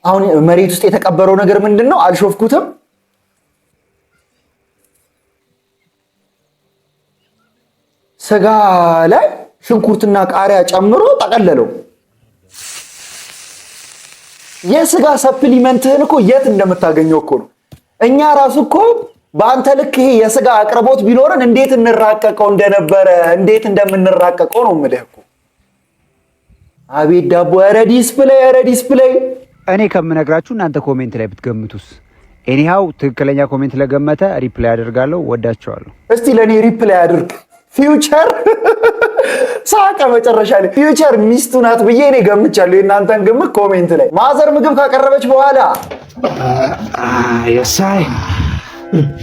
አሁን መሬት ውስጥ የተቀበረው ነገር ምንድን ነው? አልሾፍኩትም። ስጋ ላይ ሽንኩርትና ቃሪያ ጨምሮ ጠቀለለው። የስጋ ሰፕሊመንትህን እኮ የት እንደምታገኘው እኮ ነው። እኛ ራሱ እኮ በአንተ ልክ ይሄ የስጋ አቅርቦት ቢኖርን እንዴት እንራቀቀው እንደነበረ እንዴት እንደምንራቀቀው ነው የምልህ እኮ። አቤት ዳቦ! ኧረ ዲስፕሌይ! እኔ ከምነግራችሁ እናንተ ኮሜንት ላይ ብትገምቱስ? ኤኒሃው ትክክለኛ ኮሜንት ለገመተ ሪፕላይ አደርጋለሁ። ወዳቸዋለሁ። እስቲ ለኔ ሪፕላይ አድርግ። ፊውቸር ሳቀ መጨረሻ ላይ ፊውቸር ሚስቱ ናት ብዬ እኔ ገምቻለሁ። የእናንተን ግምት ኮሜንት ላይ። ማዘር ምግብ ካቀረበች በኋላ የሳይ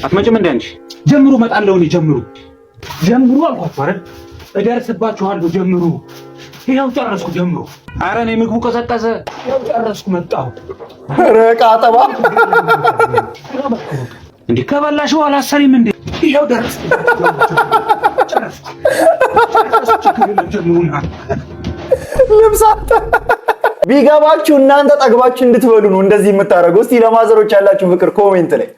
አትመጭም እንዴ አንቺ? ጀምሩ እመጣለሁ እኔ ጀምሩ አልኳችሁ አይደል? እደርስባችኋለሁ ጀምሩ። ይኸው ጨረስኩ ጀምሩ። ኧረ እኔ ምግቡ ቀዘቀዘ። ይኸው ጨረስኩ መጣሁ። ረቃ ጠባ እንዴ ከበላሽ በኋላ አሰሪም እንዴ? ይኸው ደረስኩ ጨረስኩ። ልብሳት ቢገባችሁ እናንተ ጠግባችሁ እንድትበሉ ነው እንደዚህ የምታደርጉ። እስቲ ለማዘሮች ያላችሁ ፍቅር ኮሜንት ላይ።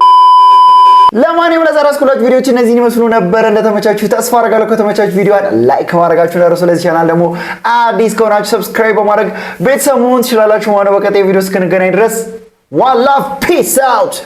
ለማንኛውም ለዛሬ ያስኩላችሁ ቪዲዮዎች እነዚህን ይመስሉ ነበር። እንደተመቻችሁ ተስፋ አደርጋለሁ። ከተመቻችሁ ቪዲዮውን ላይክ ማድረጋችሁ እንዳትረሱ። ለዚህ ቻናል ደግሞ አዲስ ከሆናችሁ ሰብስክራይብ በማድረግ ቤተሰብ መሆን ትችላላችሁ ማለት ነው። በቀጣይ ቪዲዮ እስክንገናኝ ድረስ ዋን ላቭ ፒስ አውት።